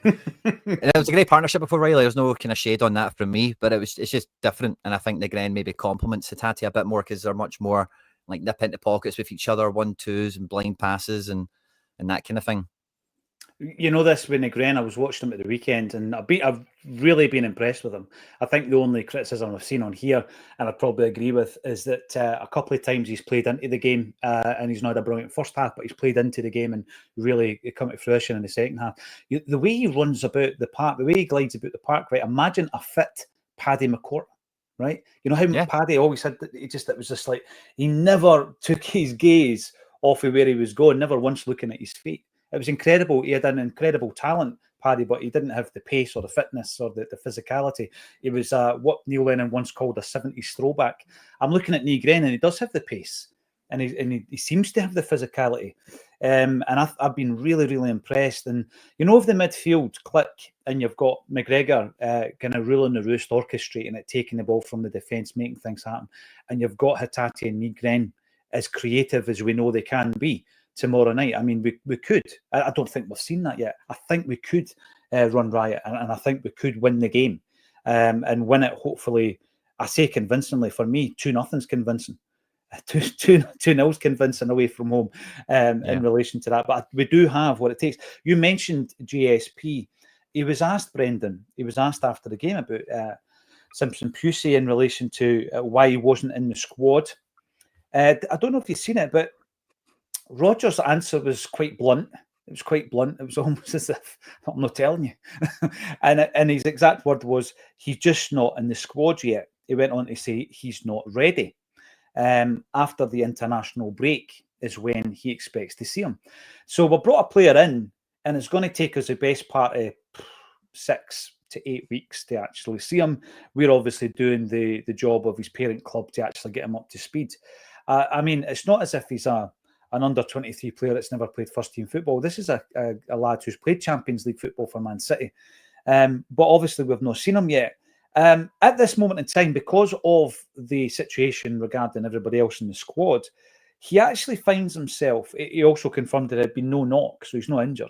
It was a great partnership with O'Reilly. There's no kind of shade on that from me, but it's just different. And I think Mcgren maybe complements Hatate a bit more because they're much more like nip into pockets with each other, 1-2s and blind passes and that kind of thing. This with Mcgren, I was watching him at the weekend, and I've really been impressed with him. I think the only criticism I've seen on here, and I probably agree with, is that a couple of times he's played into the game, and he's not a brilliant first half, but he's played into the game and really come to fruition in the second half. The way he runs about the park, the way he glides about the park, right? Imagine a fit Paddy McCourt, right? You know how Paddy always had, it was just like, he never took his gaze off of where he was going, never once looking at his feet. It was incredible. He had an incredible talent, Paddy, but he didn't have the pace or the fitness or the physicality. He was what Neil Lennon once called a 70s throwback. I'm looking at Mcgren, and he does have the pace, and he seems to have the physicality. And I've been really, really impressed. And if the midfield click and you've got McGregor kind of ruling the roost, orchestrating it, taking the ball from the defence, making things happen, and you've got Hatate and Mcgren as creative as we know they can be tomorrow night. I mean, we could. I don't think we've seen that yet. I think we could run riot, and I think we could win the game and win it, hopefully, I say convincingly. For me, 2-0's convincing. 2-0's convincing away from home in relation to that. But we do have what it takes. You mentioned JSP. He was asked, Brendan, after the game about Simpson Pusey in relation to why he wasn't in the squad. I don't know if you've seen it, but Rodgers' answer was quite blunt. It was quite blunt. It was almost as if, I'm not telling you. and his exact word was, he's just not in the squad yet. He went on to say he's not ready. After the international break is when he expects to see him. So we brought a player in, and it's going to take us the best part of 6 to 8 weeks to actually see him. We're obviously doing the job of his parent club to actually get him up to speed. I mean, it's not as if he's an under-23 player that's never played first-team football. This is a lad who's played Champions League football for Man City. But obviously, we've not seen him yet. At this moment in time, because of the situation regarding everybody else in the squad, he actually finds himself, he also confirmed that there had been no knock, so he's not injured.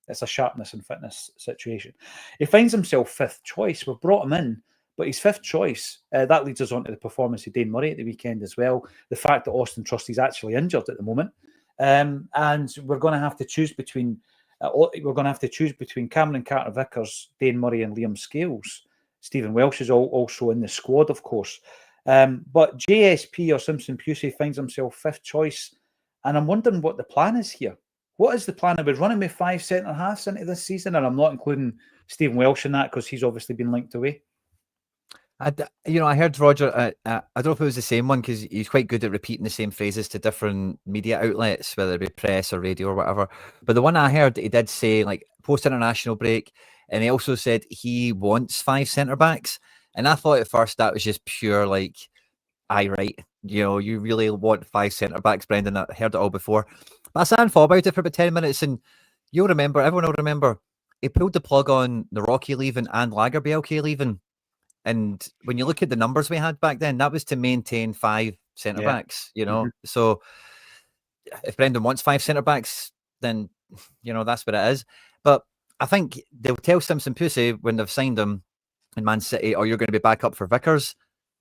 It's a sharpness and fitness situation. He finds himself 5th choice. We've brought him in, but he's 5th choice. That leads us on to the performance of Dane Murray at the weekend as well. The fact that Austin Trusty's actually injured at the moment. And we're going to have to choose between Cameron Carter-Vickers, Dane Murray and Liam Scales. Stephen Welsh is also in the squad, of course. But JSP or Simpson Pusey finds himself 5th choice. And I'm wondering what the plan is here. What is the plan? Are we running with 5 centre-halves into this season? And I'm not including Stephen Welsh in that because he's obviously been linked away. I heard Roger, I don't know if it was the same one because he's quite good at repeating the same phrases to different media outlets, whether it be press or radio or whatever. But the one I heard, he did say, like, post-international break, and he also said he wants 5 centre-backs. And I thought at first that was just pure, like, aye, right, you really want 5 centre-backs, Brendan. I heard it all before. But I sat and thought about it for about 10 minutes, and everyone will remember, he pulled the plug on the Rocky leaving and Lager BLK leaving. And when you look at the numbers we had back then, that was to maintain 5 centre-backs, So if Brendan wants 5 centre-backs, then, that's what it is. But I think they'll tell Simpson Pusey when they've signed him in Man City, you're going to be back up for Vickers.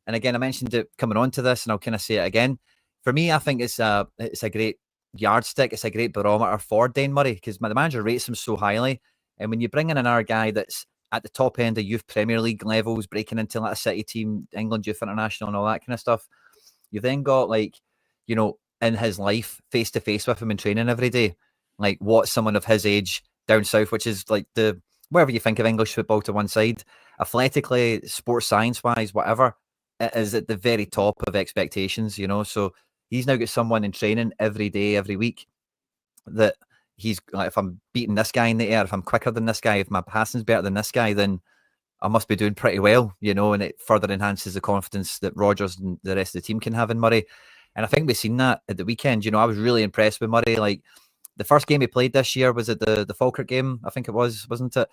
And again, I mentioned it coming on to this, and I'll kind of say it again. For me, I think it's a great yardstick. It's a great barometer for Dane Murray because the manager rates him so highly. And when you bring in another guy that's at the top end of youth Premier League levels, breaking into like a City team, England Youth International, and all that kind of stuff, you've then got in his life, face to face with him in training every day, like what someone of his age down south, which is like whatever you think of English football to one side, athletically, sports science wise, whatever, it is at the very top of expectations, So he's now got someone in training every day, every week that he's like, if I'm beating this guy in the air, if I'm quicker than this guy, if my passing's better than this guy, then I must be doing pretty well, and it further enhances the confidence that Rodgers and the rest of the team can have in Murray. And I think we've seen that at the weekend. I was really impressed with Murray. Like the first game he played this year was at the Falkirk game, I think it was, wasn't it?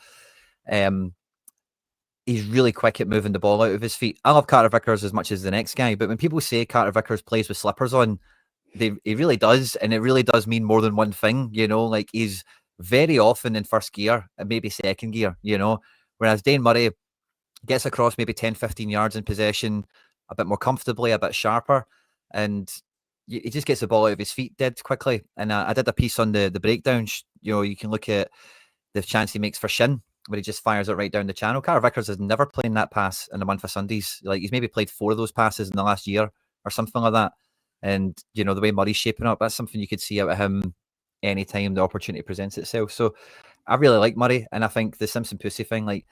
He's really quick at moving the ball out of his feet. I love Carter Vickers as much as the next guy, but when people say Carter Vickers plays with slippers on, he really does, and it really does mean more than one thing. Like he's very often in first gear and maybe second gear. Whereas Dane Murray gets across maybe 10, 15 yards in possession, a bit more comfortably, a bit sharper, and he just gets the ball out of his feet dead quickly. And I did a piece on the breakdown. You can look at the chance he makes for Shin, where he just fires it right down the channel. Carter Vickers has never played that pass in a month of Sundays. Like he's maybe played 4 of those passes in the last year or something like that. And, the way Murray's shaping up, that's something you could see out of him anytime the opportunity presents itself. So I really like Murray. And I think the Simpson Pussy thing, like,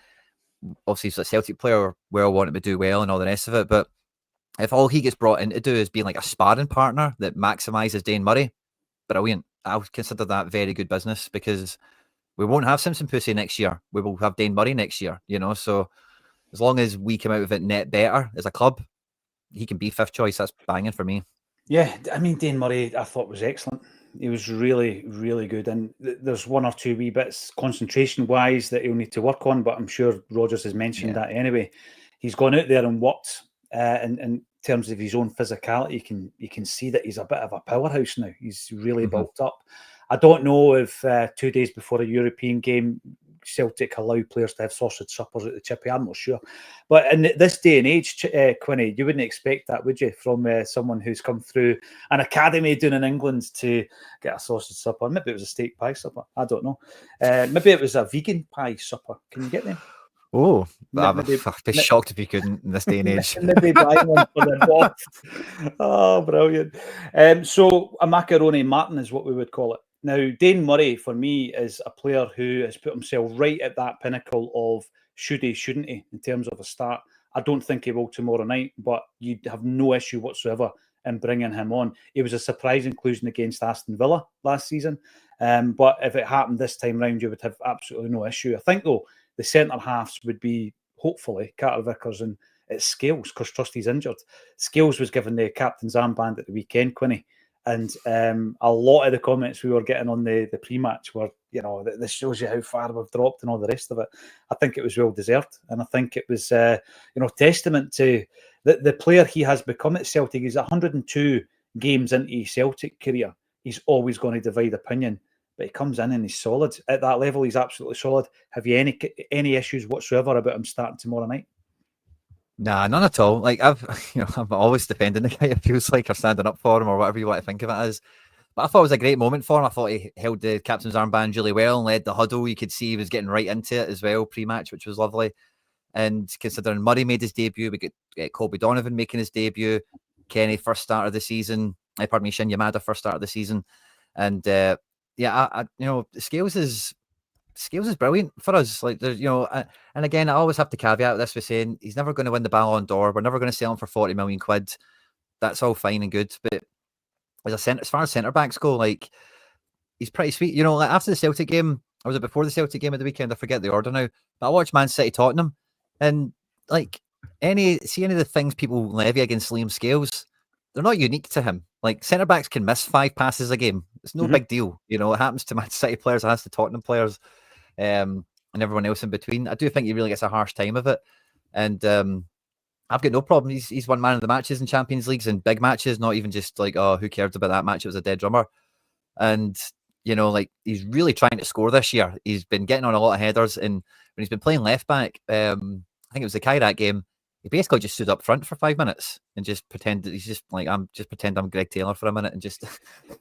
obviously he's a Celtic player, we all want him to do well and all the rest of it. But if all he gets brought in to do is being like a sparring partner that maximises Dane Murray, brilliant. I would consider that very good business because we won't have Simpson Pussy next year. We will have Dane Murray next year, So as long as we come out of it net better as a club, he can be 5th choice. That's banging for me. Yeah, I mean, Dane Murray, I thought was excellent. He was really, really good. And there's 1 or 2 wee bits concentration-wise that he'll need to work on, but I'm sure Rodgers has mentioned that anyway. He's gone out there and worked in terms of his own physicality. You can see that he's a bit of a powerhouse now. He's really bulked up. I don't know if 2 days before a European game, Celtic allow players to have sausage suppers at the Chippy. I'm not sure. But in this day and age, Quinny, you wouldn't expect that, would you, from someone who's come through an academy down in England to get a sausage supper? Maybe it was a steak pie supper. I don't know. Maybe it was a vegan pie supper. Can you get them? Oh, I'd be shocked if you couldn't in this day and age. Maybe buy one for the boss. Oh, brilliant. So a macaroni Martin is what we would call it. Now, Dane Murray, for me, is a player who has put himself right at that pinnacle of should he, shouldn't he, in terms of a start. I don't think he will tomorrow night, but you'd have no issue whatsoever in bringing him on. He was a surprise inclusion against Aston Villa last season. But if it happened this time round, you would have absolutely no issue. I think, though, the centre-halves would be, hopefully, Carter Vickers and it's Scales, because Trusty's injured. Scales was given the captain's armband at the weekend, Quinny. And a lot of the comments we were getting on the pre-match were, this shows you how far we've dropped and all the rest of it. I think it was well deserved. And I think it was, testament to the player he has become at Celtic. He's 102 games into his Celtic career. He's always going to divide opinion, but he comes in and he's solid. At that level, he's absolutely solid. Have you any issues whatsoever about him starting tomorrow night? Nah, none at all. Like I'm always defending the guy. It feels like, or standing up for him, or whatever you want to think of it as. But I thought it was a great moment for him. I thought he held the captain's armband really well and led the huddle. You could see he was getting right into it as well pre-match, which was lovely. And considering Murray made his debut, we get Colby Donovan making his debut, Kenny first start of the season. Pardon me, Shin Yamada first start of the season, and Scales is brilliant for us. Like there's, and again, I always have to caveat this with saying he's never going to win the Ballon d'Or. We're never going to sell him for 40 million quid. That's all fine and good, but as far as centre backs go, like he's pretty sweet. Like after the Celtic game, or was it before the Celtic game at the weekend? I forget the order now. But I watched Man City Tottenham, and like any of the things people levy against Liam Scales, they're not unique to him. Like centre backs can miss 5 passes a game. It's no big deal. It happens to Man City players, it has to Tottenham players. And everyone else in between. I do think he really gets a harsh time of it. And I've got no problem. He's won man of the matches in Champions Leagues and big matches, not even just like, oh, who cared about that match? It was a dead drummer. And, like he's really trying to score this year. He's been getting on a lot of headers. And when he's been playing left back, I think it was the Kairat game, he basically just stood up front for 5 minutes and just pretended he's just like, pretend I'm Greg Taylor for a minute, and just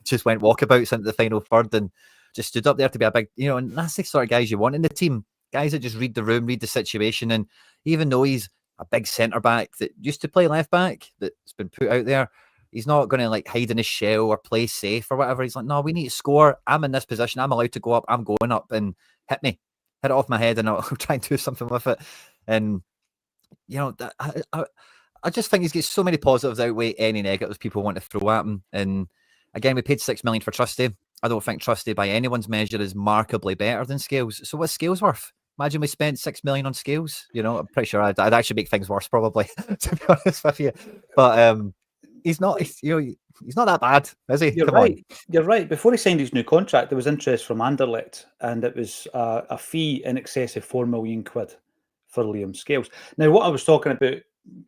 just went walkabouts into the final third and just stood up there to be a big, and that's the sort of guys you want in the team. Guys that just read the room, read the situation, and even though he's a big centre back that used to play left back, that's been put out there, he's not going to like hide in his shell or play safe or whatever. He's like, no, we need to score. I'm in this position. I'm allowed to go up. I'm going up, and hit it off my head, and I'll try and do something with it. And I just think he's got so many positives outweigh any negatives people want to throw at him. And again, we paid $6 million for Trusty. I don't think Trusty by anyone's measure is markedly better than Scales. So what's Scales worth? Imagine we spent $6 million on Scales. I'm pretty sure I'd actually make things worse, probably, to be honest with you. But he's not. He's not that bad, is he? You're right. You're right. Before he signed his new contract, there was interest from Anderlecht, and it was a fee in excess of £4 million for Liam Scales. Now, what I was talking about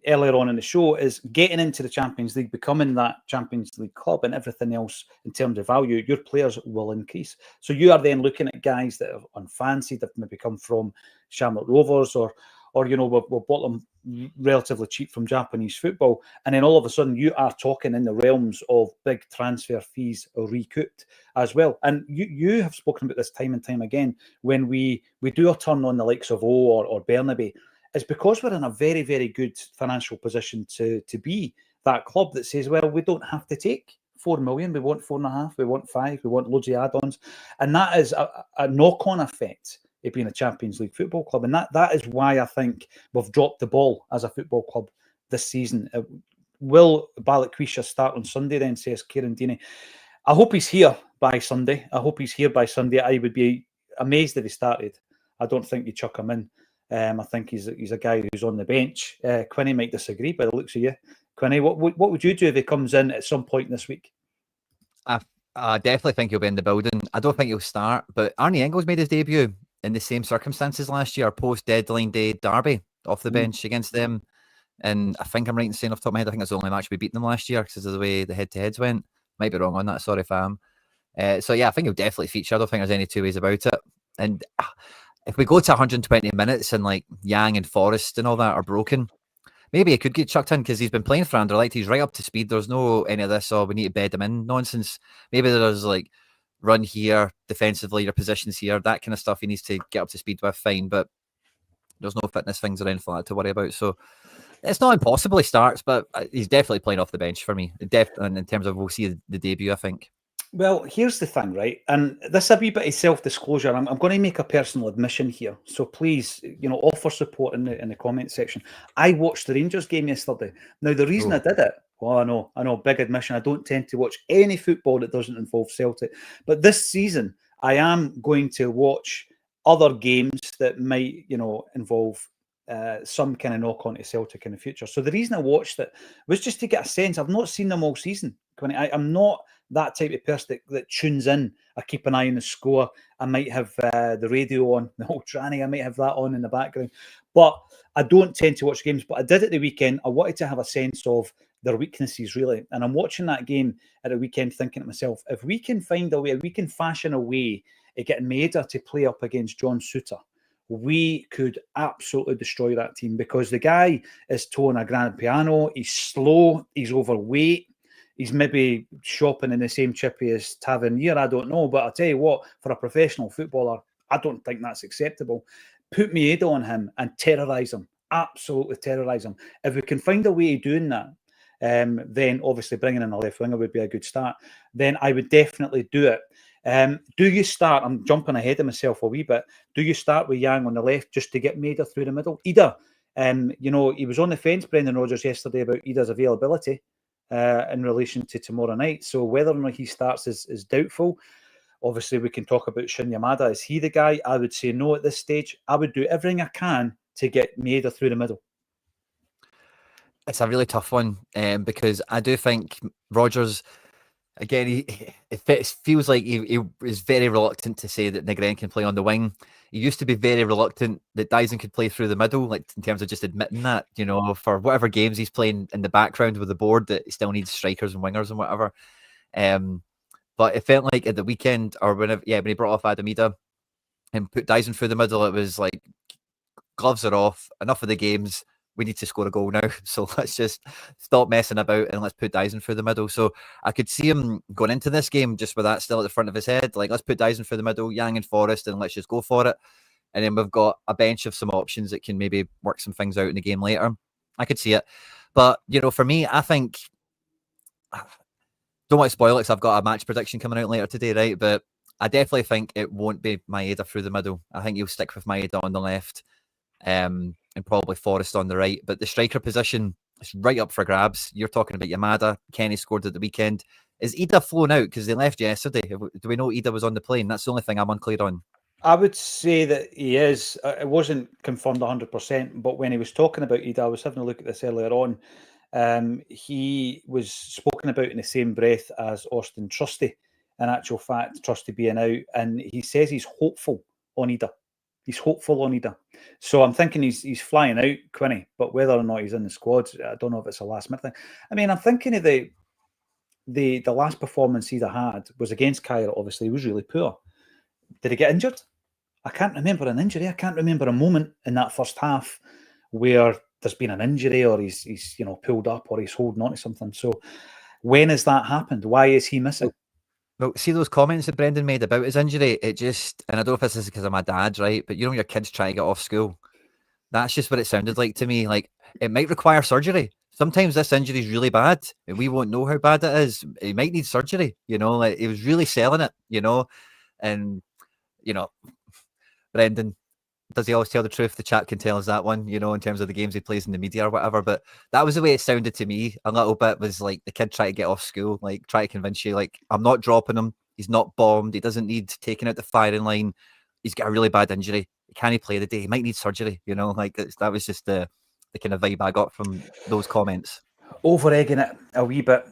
earlier on in the show is getting into the Champions League, becoming that Champions League club, and everything else in terms of value, your players will increase. So you are then looking at guys that are unfancied, that maybe come from Shamrock Rovers, or we've bought them relatively cheap from Japanese football, and then all of a sudden you are talking in the realms of big transfer fees recouped as well. And you have spoken about this time and time again. When we do a turn on the likes of or Burnaby, it's because we're in a very, very good financial position to be that club that says, well, we don't have to take 4 million, we want 4.5, we want 5, we want loads of add-ons. And that is a knock-on effect of being a Champions League football club. And that is why I think we've dropped the ball as a football club this season. Will Balikwisha start on Sunday then, says Kieran Deeney. I hope he's here by Sunday. I would be amazed if he started. I don't think you chuck him in. I think he's a guy who's on the bench. Quinny might disagree by the looks of you. Quinny, what would you do if he comes in at some point this week? I definitely think he'll be in the building. I don't think he'll start, but Arnie Engels made his debut in the same circumstances last year, post-deadline day derby, off the bench against them. And I think I'm right in saying off the top of my head, I think it's the only match we beat them last year because of the way the head-to-heads went. Might be wrong on that, sorry if I am. So yeah, I think he'll definitely feature. I don't think there's any two ways about it. And if we go to 120 minutes and like Yang and Forrest and all that are broken, maybe he could get chucked in because he's been playing for Anderlecht. He's right up to speed. There's no any of this, we need to bed him in nonsense. Maybe there's like run here, defensively, your positions here, that kind of stuff he needs to get up to speed with, fine. But there's no fitness things or anything like that to worry about. So it's not impossible he starts, but he's definitely playing off the bench for me. And in terms of we'll see the debut, I think. Well, here's the thing, right? And this is a wee bit of self-disclosure. I'm going to make a personal admission here. So please, offer support in the comment section. I watched the Rangers game yesterday. Now, the reason I did it, I know, big admission. I don't tend to watch any football that doesn't involve Celtic. But this season, I am going to watch other games that might, involve some kind of knock on to Celtic in the future. So the reason I watched it was just to get a sense. I've not seen them all season. I'm not that type of person that tunes in. I keep an eye on the score. I might have the radio on, the whole tranny. I might have that on in the background. But I don't tend to watch games. But I did at the weekend. I wanted to have a sense of their weaknesses, really. And I'm watching that game at the weekend thinking to myself, if we can find a way, if we can fashion a way of getting Maeda to play up against John Souttar, we could absolutely destroy that team, because the guy is towing a grand piano. He's slow. He's overweight. He's maybe shopping in the same chippy as Tavernier. I don't know. But I'll tell you what, for a professional footballer, I don't think that's acceptable. Put Maeda on him and terrorise him. Absolutely terrorise him. If we can find a way of doing that, then obviously bringing in a left winger would be a good start. Then I would definitely do it. Do you start, I'm jumping ahead of myself a wee bit, do you start with Yang on the left just to get Maeda through the middle? Ida, he was on the fence, Brendan Rodgers, yesterday about Ida's availability in relation to tomorrow night. So whether or not he starts is doubtful. Obviously, we can talk about Shin Yamada. Is he the guy? I would say no at this stage. I would do everything I can to get Maeda through the middle. It's a really tough one because I do think Rodgers, again, it feels like he is very reluctant to say that Negren can play on the wing. He used to be very reluctant that Dyson could play through the middle, like in terms of just admitting that, for whatever games he's playing in the background with the board, that he still needs strikers and wingers and whatever. But it felt like at the weekend, or when he brought off Adamida and put Dyson through the middle, it was like, gloves are off, enough of the games, we need to score a goal now. So let's just stop messing about and let's put Dyson through the middle. So I could see him going into this game just with that still at the front of his head. Like, let's put Dyson through the middle, Yang and Forrest, and let's just go for it. And then we've got a bench of some options that can maybe work some things out in the game later. I could see it. But, for me, I think, don't want to spoil it because I've got a match prediction coming out later today, right? But I definitely think it won't be Maeda through the middle. I think he'll stick with Maeda on the left, and probably Forrest on the right. But the striker position is right up for grabs. You're talking about Yamada. Kenny scored at the weekend. Is Ida flown out because they left yesterday? Do we know Ida was on the plane? That's the only thing I'm unclear on. I would say that he is. It wasn't confirmed 100%, but when he was talking about Ida, I was having a look at this earlier on. He was spoken about in the same breath as Austin Trusty. In actual fact, Trusty being out, and he says he's hopeful on Ida. He's hopeful on Ida. So I'm thinking he's flying out, Quinny, but whether or not he's in the squad, I don't know if it's a last minute thing. I mean, I'm thinking of the last performance Ida had was against Cairo. Obviously, he was really poor. Did he get injured? I can't remember an injury. I can't remember a moment in that first half where there's been an injury or he's pulled up or he's holding on to something. So when has that happened? Why is he missing? Well, see those comments that Brendan made about his injury? It just, and I don't know if this is because of my dad, right? But when your kids try to get off school, that's just what it sounded like to me. Like, it might require surgery. Sometimes this injury is really bad and we won't know how bad it is. He might need surgery, like he was really selling it, and, Brendan, does he always tell the truth? The chat can tell us that one, in terms of the games he plays in the media or whatever. But that was the way it sounded to me a little bit, was like the kid trying to get off school, like try to convince you, like, I'm not dropping him. He's not bombed. He doesn't need taking out the firing line. He's got a really bad injury. Can he play the day? He might need surgery, like that was just the kind of vibe I got from those comments. Over egging it a wee bit.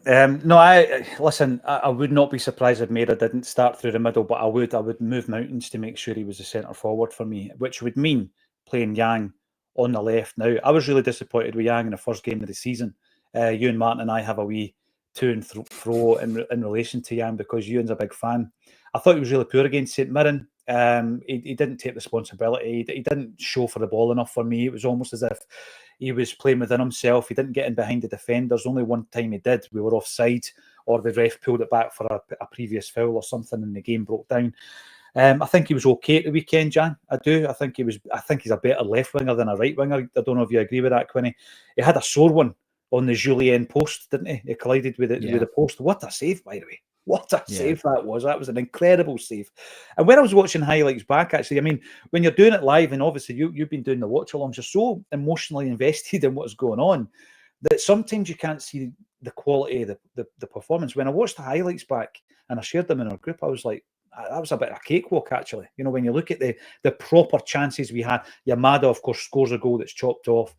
No, I would not be surprised if Maeda didn't start through the middle, but I would move mountains to make sure he was the centre forward for me, which would mean playing Yang on the left. Now, I was really disappointed with Yang in the first game of the season. Ewan Martin and I have a wee to and fro in relation to Yang because Ewan's a big fan. I thought he was really poor against St Mirren. He didn't take responsibility. He didn't show for the ball enough for me. It was almost as if he was playing within himself. He didn't get in behind the defenders. Only one time he did. We were offside, or the ref pulled it back for a previous foul or something, and the game broke down. I think he was okay at the weekend, Jan. I do. I think he's a better left winger than a right winger. I don't know if you agree with that, Quinny. He had a sore one on the Julien post, didn't he? He collided with the post. What a save, by the way. What a save that was. That was an incredible save. And when I was watching highlights back, actually, I mean, when you're doing it live, and obviously you've been doing the watch-alongs, you're so emotionally invested in what's going on that sometimes you can't see the quality of the performance. When I watched the highlights back and I shared them in our group, I was like, that was a bit of a cakewalk, actually. When you look at the proper chances we had, Yamada, of course, scores a goal that's chopped off.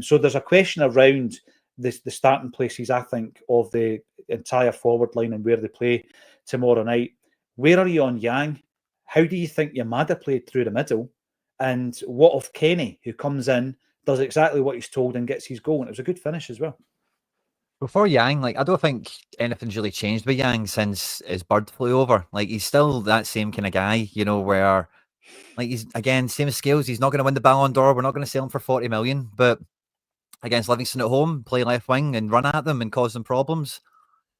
So there's a question around the starting places, I think, of the entire forward line and where they play tomorrow night. Where are you on Yang? How do you think Yamada played through the middle? And what of Kenny, who comes in, does exactly what he's told and gets his goal? And it was a good finish as well. Before Yang, I don't think anything's really changed with Yang since his bird flew over. Like, he's still that same kind of guy, where, like, he's, again, same as Scales. He's not going to win the Ballon d'Or. We're not going to sell him for 40 million. But against Livingston at home, play left wing and run at them and cause them problems.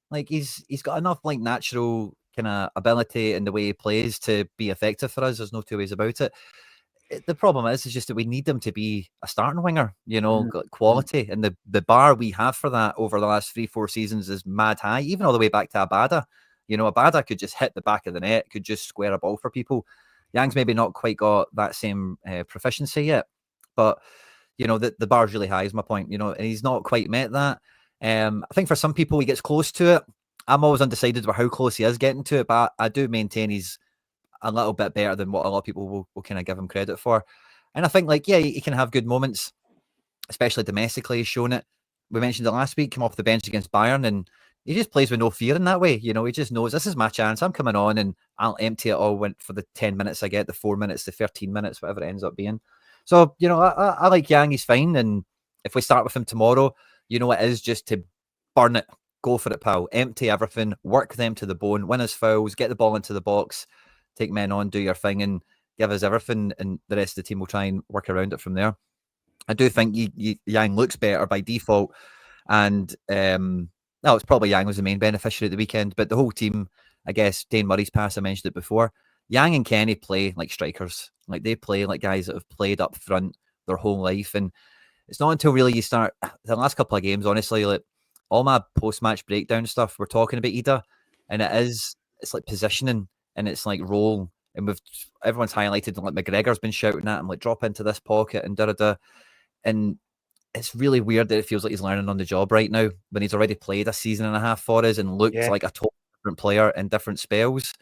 Like, he's got enough, like, natural kind of ability in the way he plays to be effective for us. There's no two ways about it. The problem is just that we need him to be a starting winger, quality. And the bar we have for that over the last 3-4 seasons is mad high, even all the way back to BAaD. BAaD could just hit the back of the net, could just square a ball for people. Yang's maybe not quite got that same proficiency yet, but, the bar's really high is my point, and he's not quite met that. I think for some people he gets close to it. I'm always undecided about how close he is getting to it, but I do maintain he's a little bit better than what a lot of people will kind of give him credit for. And I think, he can have good moments, especially domestically. He's shown it. We mentioned it last week, come off the bench against Bayern, and he just plays with no fear in that way. He just knows, this is my chance. I'm coming on and I'll empty it all for the 10 minutes I get, the 4 minutes, the 13 minutes, whatever it ends up being. So, I like Yang. He's fine. And if we start with him tomorrow, it is just to burn it. Go for it, pal. Empty everything. Work them to the bone. Win his fouls. Get the ball into the box. Take men on. Do your thing and give us everything. And the rest of the team will try and work around it from there. I do think Yang looks better by default, and no, it's probably Yang was the main beneficiary at the weekend, but the whole team, I guess, Dane Murray's pass, I mentioned it before. Yang and Kenny play like strikers, like they play like guys that have played up front their whole life, and it's not until really you start the last couple of games, honestly, like all my post-match breakdown stuff, we're talking about Ida, and it's like positioning and it's like role, and everyone's highlighted like McGregor's been shouting at him like drop into this pocket and da. And it's really weird that it feels like he's learning on the job right now when he's already played a season and a half for us and looked like a totally different player in different spells.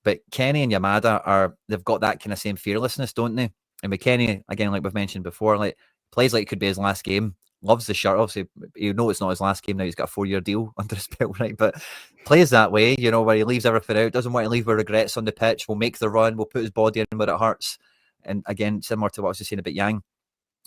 But Kenny and Yamada they've got that kind of same fearlessness, don't they? And with Kenny, again, like we've mentioned before, like plays like it could be his last game, loves the shirt. Obviously, you know it's not his last game now. He's got a 4-year deal under his belt, right? But plays that way, you know, where he leaves everything out, doesn't want to leave with regrets on the pitch, will make the run, will put his body in where it hurts. And again, similar to what I was just saying about Yang,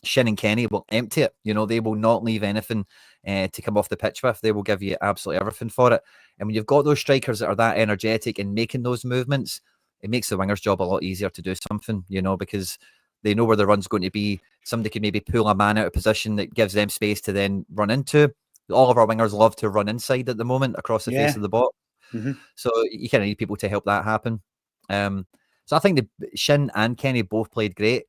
Shin and Kenny will empty it. You know, they will not leave anything to come off the pitch with. They will give you absolutely everything for it. And when you've got those strikers that are that energetic and making those movements, it makes the winger's job a lot easier to do something, you know, because they know where the run's going to be. Somebody could maybe pull a man out of position that gives them space to then run into. All of our wingers love to run inside at the moment across the face of the box. So you kind of need people to help that happen. So I think Shin and Kenny both played great.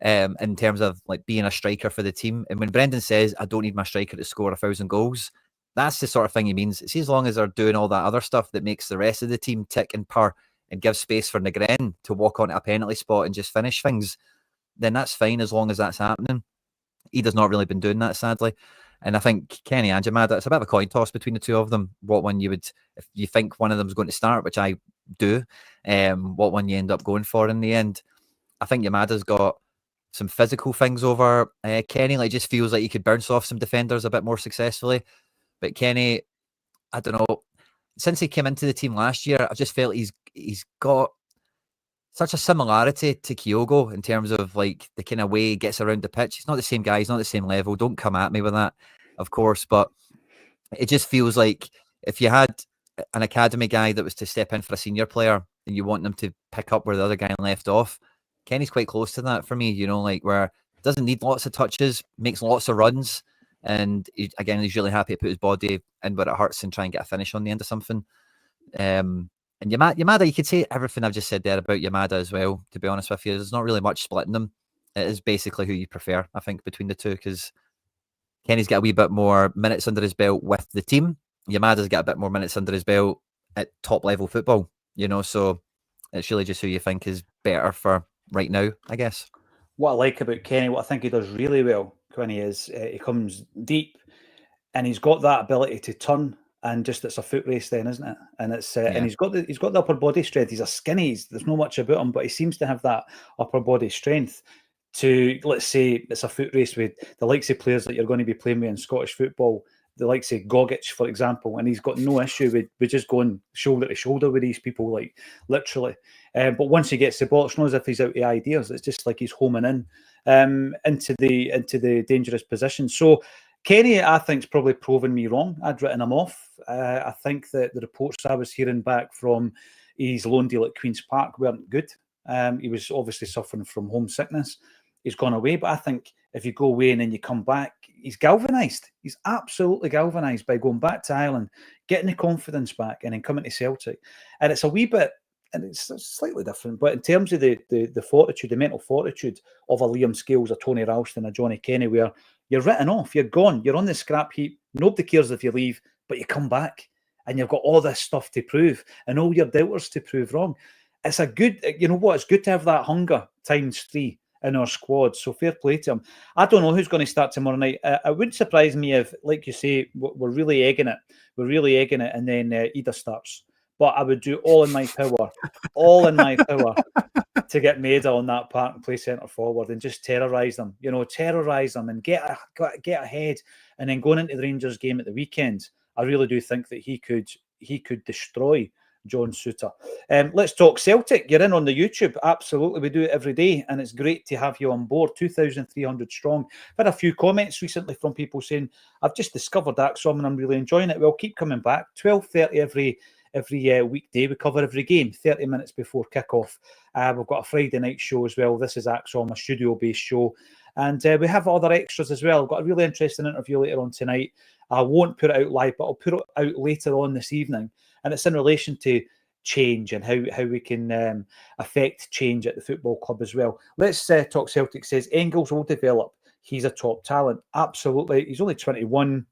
In terms of like being a striker for the team. And when Brendan says, I don't need my striker to score 1,000 goals, that's the sort of thing he means. See, as long as they're doing all that other stuff that makes the rest of the team tick and purr and give space for Negren to walk onto a penalty spot and just finish things, then that's fine as long as that's happening. Ida's not really been doing that, sadly. And I think Kenny and Yamada, it's a bit of a coin toss between the two of them. What one you would, if you think one of them's going to start, which I do, what one you end up going for in the end. I think Yamada's got some physical things over Kenny. Like, just feels like he could bounce off some defenders a bit more successfully. But Kenny, I don't know. Since he came into the team last year, I've just felt he's got such a similarity to Kyogo in terms of like the kind of way he gets around the pitch. He's not the same guy. He's not the same level. Don't come at me with that, of course. But it just feels like if you had an academy guy that was to step in for a senior player and you want them to pick up where the other guy left off, Kenny's quite close to that for me, you know, like where doesn't need lots of touches, makes lots of runs, and he's really happy to put his body in where it hurts and try and get a finish on the end of something. And Yamada, you could say everything I've just said there about Yamada as well, to be honest with you. There's not really much splitting them. It is basically who you prefer, I think, between the two, because Kenny's got a wee bit more minutes under his belt with the team. Yamada's got a bit more minutes under his belt at top level football, you know, so it's really just who you think is better for right now, I guess. What I like about Kenny, what I think he does really well, Quinny, is he comes deep and he's got that ability to turn, and just it's a foot race then, isn't it? And it's and he's got the upper body strength. He's a skinny, there's not much about him, but he seems to have that upper body strength to, let's say, it's a foot race with the likes of players that you're going to be playing with in Scottish football, the likes of Gogic, for example, and he's got no issue with just going shoulder to shoulder with these people, like literally. But once he gets the ball, it's not as if he's out of ideas. It's just like he's homing in into the dangerous position. So Kenny, I think, is probably proven me wrong. I'd written him off. I think that the reports I was hearing back from his loan deal at Queen's Park weren't good. He was obviously suffering from homesickness. He's gone away, but I think if you go away and then you come back, he's galvanised. He's absolutely galvanised by going back to Ireland, getting the confidence back, and then coming to Celtic. And it's a wee bit, and it's slightly different, but in terms of the fortitude, the mental fortitude of a Liam Scales, a Tony Ralston, a Johnny Kenny, where you're written off, you're gone, you're on the scrap heap, nobody cares if you leave, but you come back and you've got all this stuff to prove and all your doubters to prove wrong. It's a good, you know what, it's good to have that hunger ×3 in our squad. So fair play to him. I don't know who's going to start tomorrow night. It wouldn't surprise me if, like you say, we're really egging it. We're really egging it, and then Ida starts. But I would do all in my power, to get Maida on that part and play centre forward and just terrorise them. You know, terrorise them and get ahead. And then going into the Rangers game at the weekend, I really do think that he could destroy John Souttar. Let's talk Celtic. You're in on the YouTube. Absolutely. We do it every day, and it's great to have you on board. 2,300 strong. I've had a few comments recently from people saying, I've just discovered Acsom and I'm really enjoying it. Well, keep coming back. 12:30 every weekday. We cover every game 30 minutes before kickoff. We've got a Friday night show as well. This is Acsom, a studio-based show. And we have other extras as well. We've got a really interesting interview later on tonight. I won't put it out live, but I'll put it out later on this evening. And it's in relation to change and how we can affect change at the football club as well. Let's talk Celtic. Says Engles will develop. He's a top talent. Absolutely. He's only 21.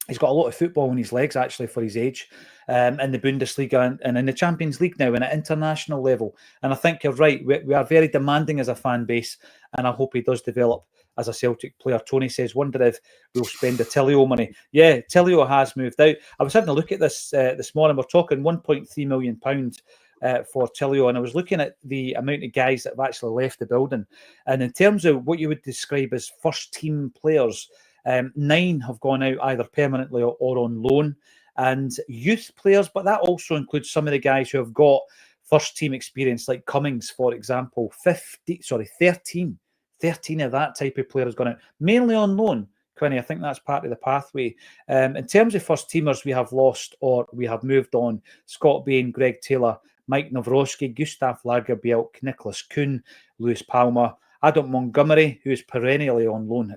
He's got a lot of football in his legs, actually, for his age, in the Bundesliga and in the Champions League now and at international level. And I think you're right. We are very demanding as a fan base, and I hope he does develop as a Celtic player. Tony says, wonder if we'll spend the Tilio money. Yeah, Tilio has moved out. I was having a look at this this morning. We're talking £1.3 million for Tilio, and I was looking at the amount of guys that have actually left the building. And in terms of what you would describe as first-team players, 9 have gone out either permanently or on loan, and youth players, but that also includes some of the guys who have got first-team experience, like Cummings, for example. 13 of that type of player has gone out, mainly on loan. Quinny, I think that's part of the pathway. In terms of first-teamers we have lost or we have moved on, Scott Bain, Greg Taylor, Mike Nawrocki, Gustav Lagerbielke, Nicholas Kuhn, Lewis Palmer, Adam Montgomery, who is perennially on loan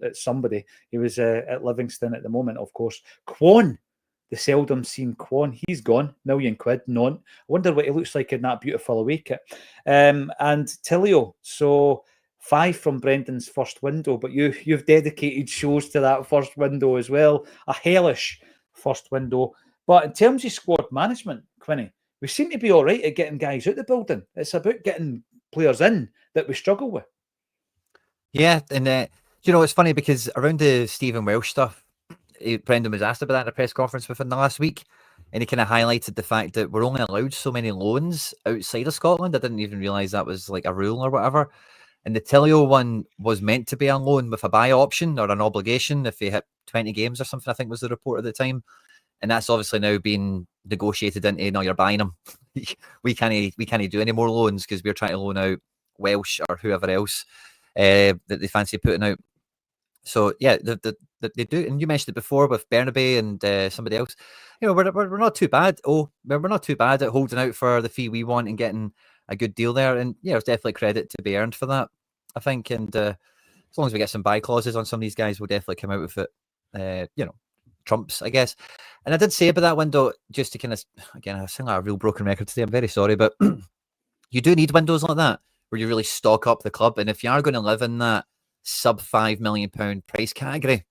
at somebody. He was at Livingston at the moment, of course. Kwon, the seldom seen Kwon, he's gone. £1 million, none. I wonder what he looks like in that beautiful away kit. And Tilio, so 5 from Brendan's first window, but you've dedicated shows to that first window as well. A hellish first window. But in terms of squad management, Quinny, we seem to be all right at getting guys out the building. It's about getting players in that we struggle with. Yeah, and it's funny because around the Stephen Welsh stuff, Brendan was asked about that in a press conference within the last week, and he kind of highlighted the fact that we're only allowed so many loans outside of Scotland. I didn't even realise that was like a rule or whatever. And the Tilio one was meant to be on loan with a buy option or an obligation if he hit 20 games or something, I think was the report at the time. And that's obviously now been negotiated into, no, you're buying them. we can't do any more loans because we're trying to loan out Welsh or whoever else that they fancy putting out. So yeah, they do. And you mentioned it before with Bernabe and somebody else. We're not too bad. We're not too bad at holding out for the fee we want and getting a good deal there. And yeah, there's definitely credit to be earned for that, I think. And as long as we get some buy clauses on some of these guys, we'll definitely come out with it. Trumps, I guess. And I did say about that window, just to kind of, again, I sound like a real broken record today. I'm very sorry, but you do need windows like that where you really stock up the club. And if you are going to live in that sub £5 million price category,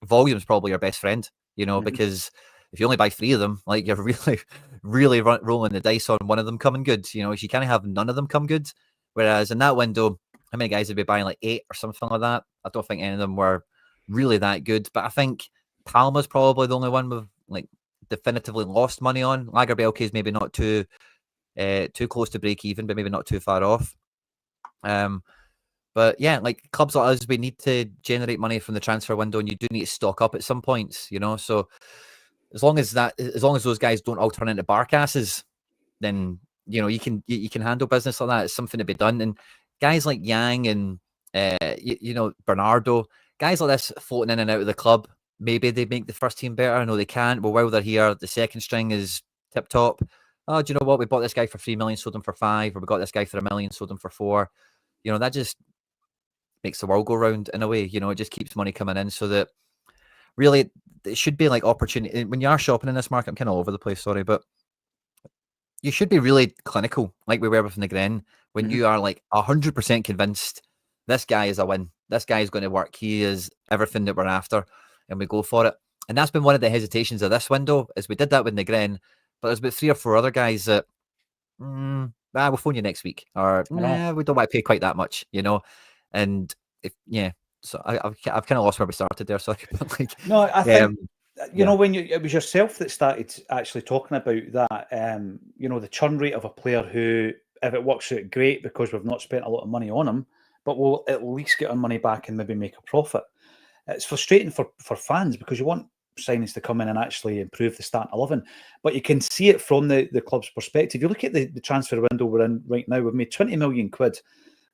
volume is probably your best friend, because if you only buy 3 of them, like you're really, really rolling the dice on one of them coming good. You can't have none of them come good. Whereas in that window, how many guys would be buying like 8 or something like that? I don't think any of them were really that good. But I think Palmer's probably the only one with like definitively lost money on. Lagerbielke is maybe not too close to break even, but maybe not too far off. But yeah, like clubs like us, we need to generate money from the transfer window, and you do need to stock up at some points, So as long as those guys don't all turn into barcasses, then you can handle business like that. It's something to be done. And guys like Yang and Bernardo, guys like this floating in and out of the club, maybe they make the first team better. No, they can't. Well, while they're here, the second string is tip top. Oh, do you know what? We bought this guy for 3 million, sold him for 5, or we got this guy for 1 million, sold him for 4. That just makes the world go round in a way. It just keeps money coming in, so that really it should be like opportunity. When you are shopping in this market, I'm kind of all over the place, sorry, but you should be really clinical, like we were with Mcgren, when you are like 100% convinced this guy is a win. This guy is going to work. He is everything that we're after, and we go for it. And that's been one of the hesitations of this window, is we did that with Mcgren, but there's about 3 or 4 other guys that, we'll phone you next week, or we don't want to pay quite that much, And so I've kind of lost where we started there. So no, I think when it was yourself that started actually talking about that, the churn rate of a player who, if it works out, great, because we've not spent a lot of money on him, but we'll at least get our money back and maybe make a profit. It's frustrating for fans because you want signings to come in and actually improve the starting 11, but you can see it from the club's perspective. You look at the transfer window we're in right now. We've made £20 million.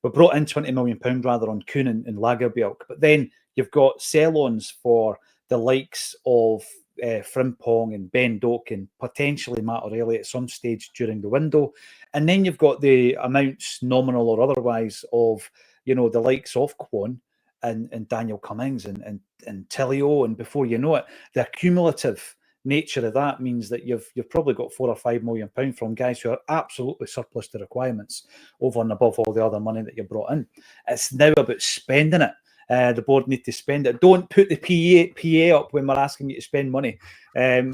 We brought in £20 million rather on Kuhn and Lagerbielke, but then you've got sell-ons for the likes of Frimpong and Ben Doak and potentially Matt O'Reilly at some stage during the window, and then you've got the amounts, nominal or otherwise, of you know, the likes of Kwon and Daniel Cummings and Tillio, and before you know it, the cumulative nature of that means that you've probably got £4 or £5 million from guys who are absolutely surplus to requirements over and above all the other money that you brought in. It's now about spending it. The board need to spend it. Don't put the PA up when we're asking you to spend money.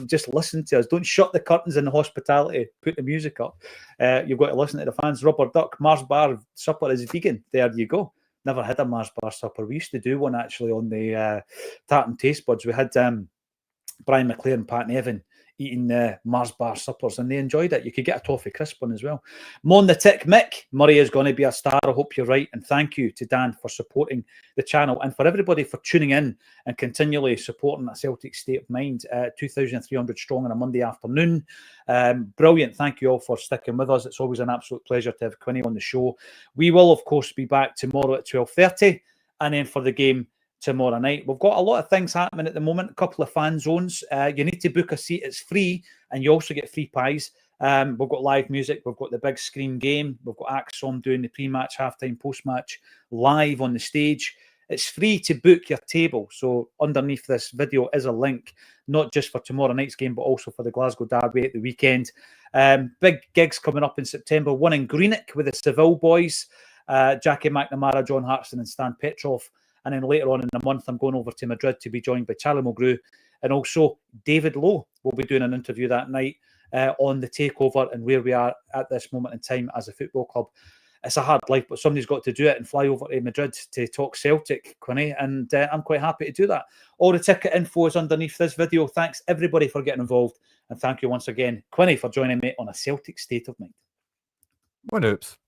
Just listen to us. Don't shut the curtains in the hospitality. Put the music up. You've got to listen to the fans. Rubber Duck, Mars Bar supper is vegan. There you go. Never had a Mars Bar supper. We used to do one actually on the Tartan Taste Buds. We had Brian McClare and Pat Nevin eating Mars Bar suppers, and they enjoyed it. You could get a toffee crisp one as well. Mon the Tick Mick, Murray is going to be a star. I hope you're right. And thank you to Dan for supporting the channel, and for everybody for tuning in and continually supporting a Celtic State of Mind. 2,300 strong on a Monday afternoon. Brilliant. Thank you all for sticking with us. It's always an absolute pleasure to have Quinny on the show. We will, of course, be back tomorrow at 12:30, and then for the game tomorrow night. We've got a lot of things happening at the moment, a couple of fan zones. You need to book a seat. It's free, and you also get free pies. We've got live music. We've got the big screen game. We've got Acsom doing the pre-match, halftime, post-match live on the stage. It's free to book your table. So underneath this video is a link, not just for tomorrow night's game, but also for the Glasgow Derby at the weekend. Big gigs coming up in September. One in Greenock with the Seville boys, Jackie McNamara, John Hartson and Stan Petrov. And then later on in the month, I'm going over to Madrid to be joined by Charlie Mulgrew. And also David Lowe will be doing an interview that night on the Takeover and where we are at this moment in time as a football club. It's a hard life, but somebody's got to do it and fly over to Madrid to talk Celtic, Quinny. And I'm quite happy to do that. All the ticket info is underneath this video. Thanks, everybody, for getting involved. And thank you once again, Quinny, for joining me on a Celtic State of Mind. What oops.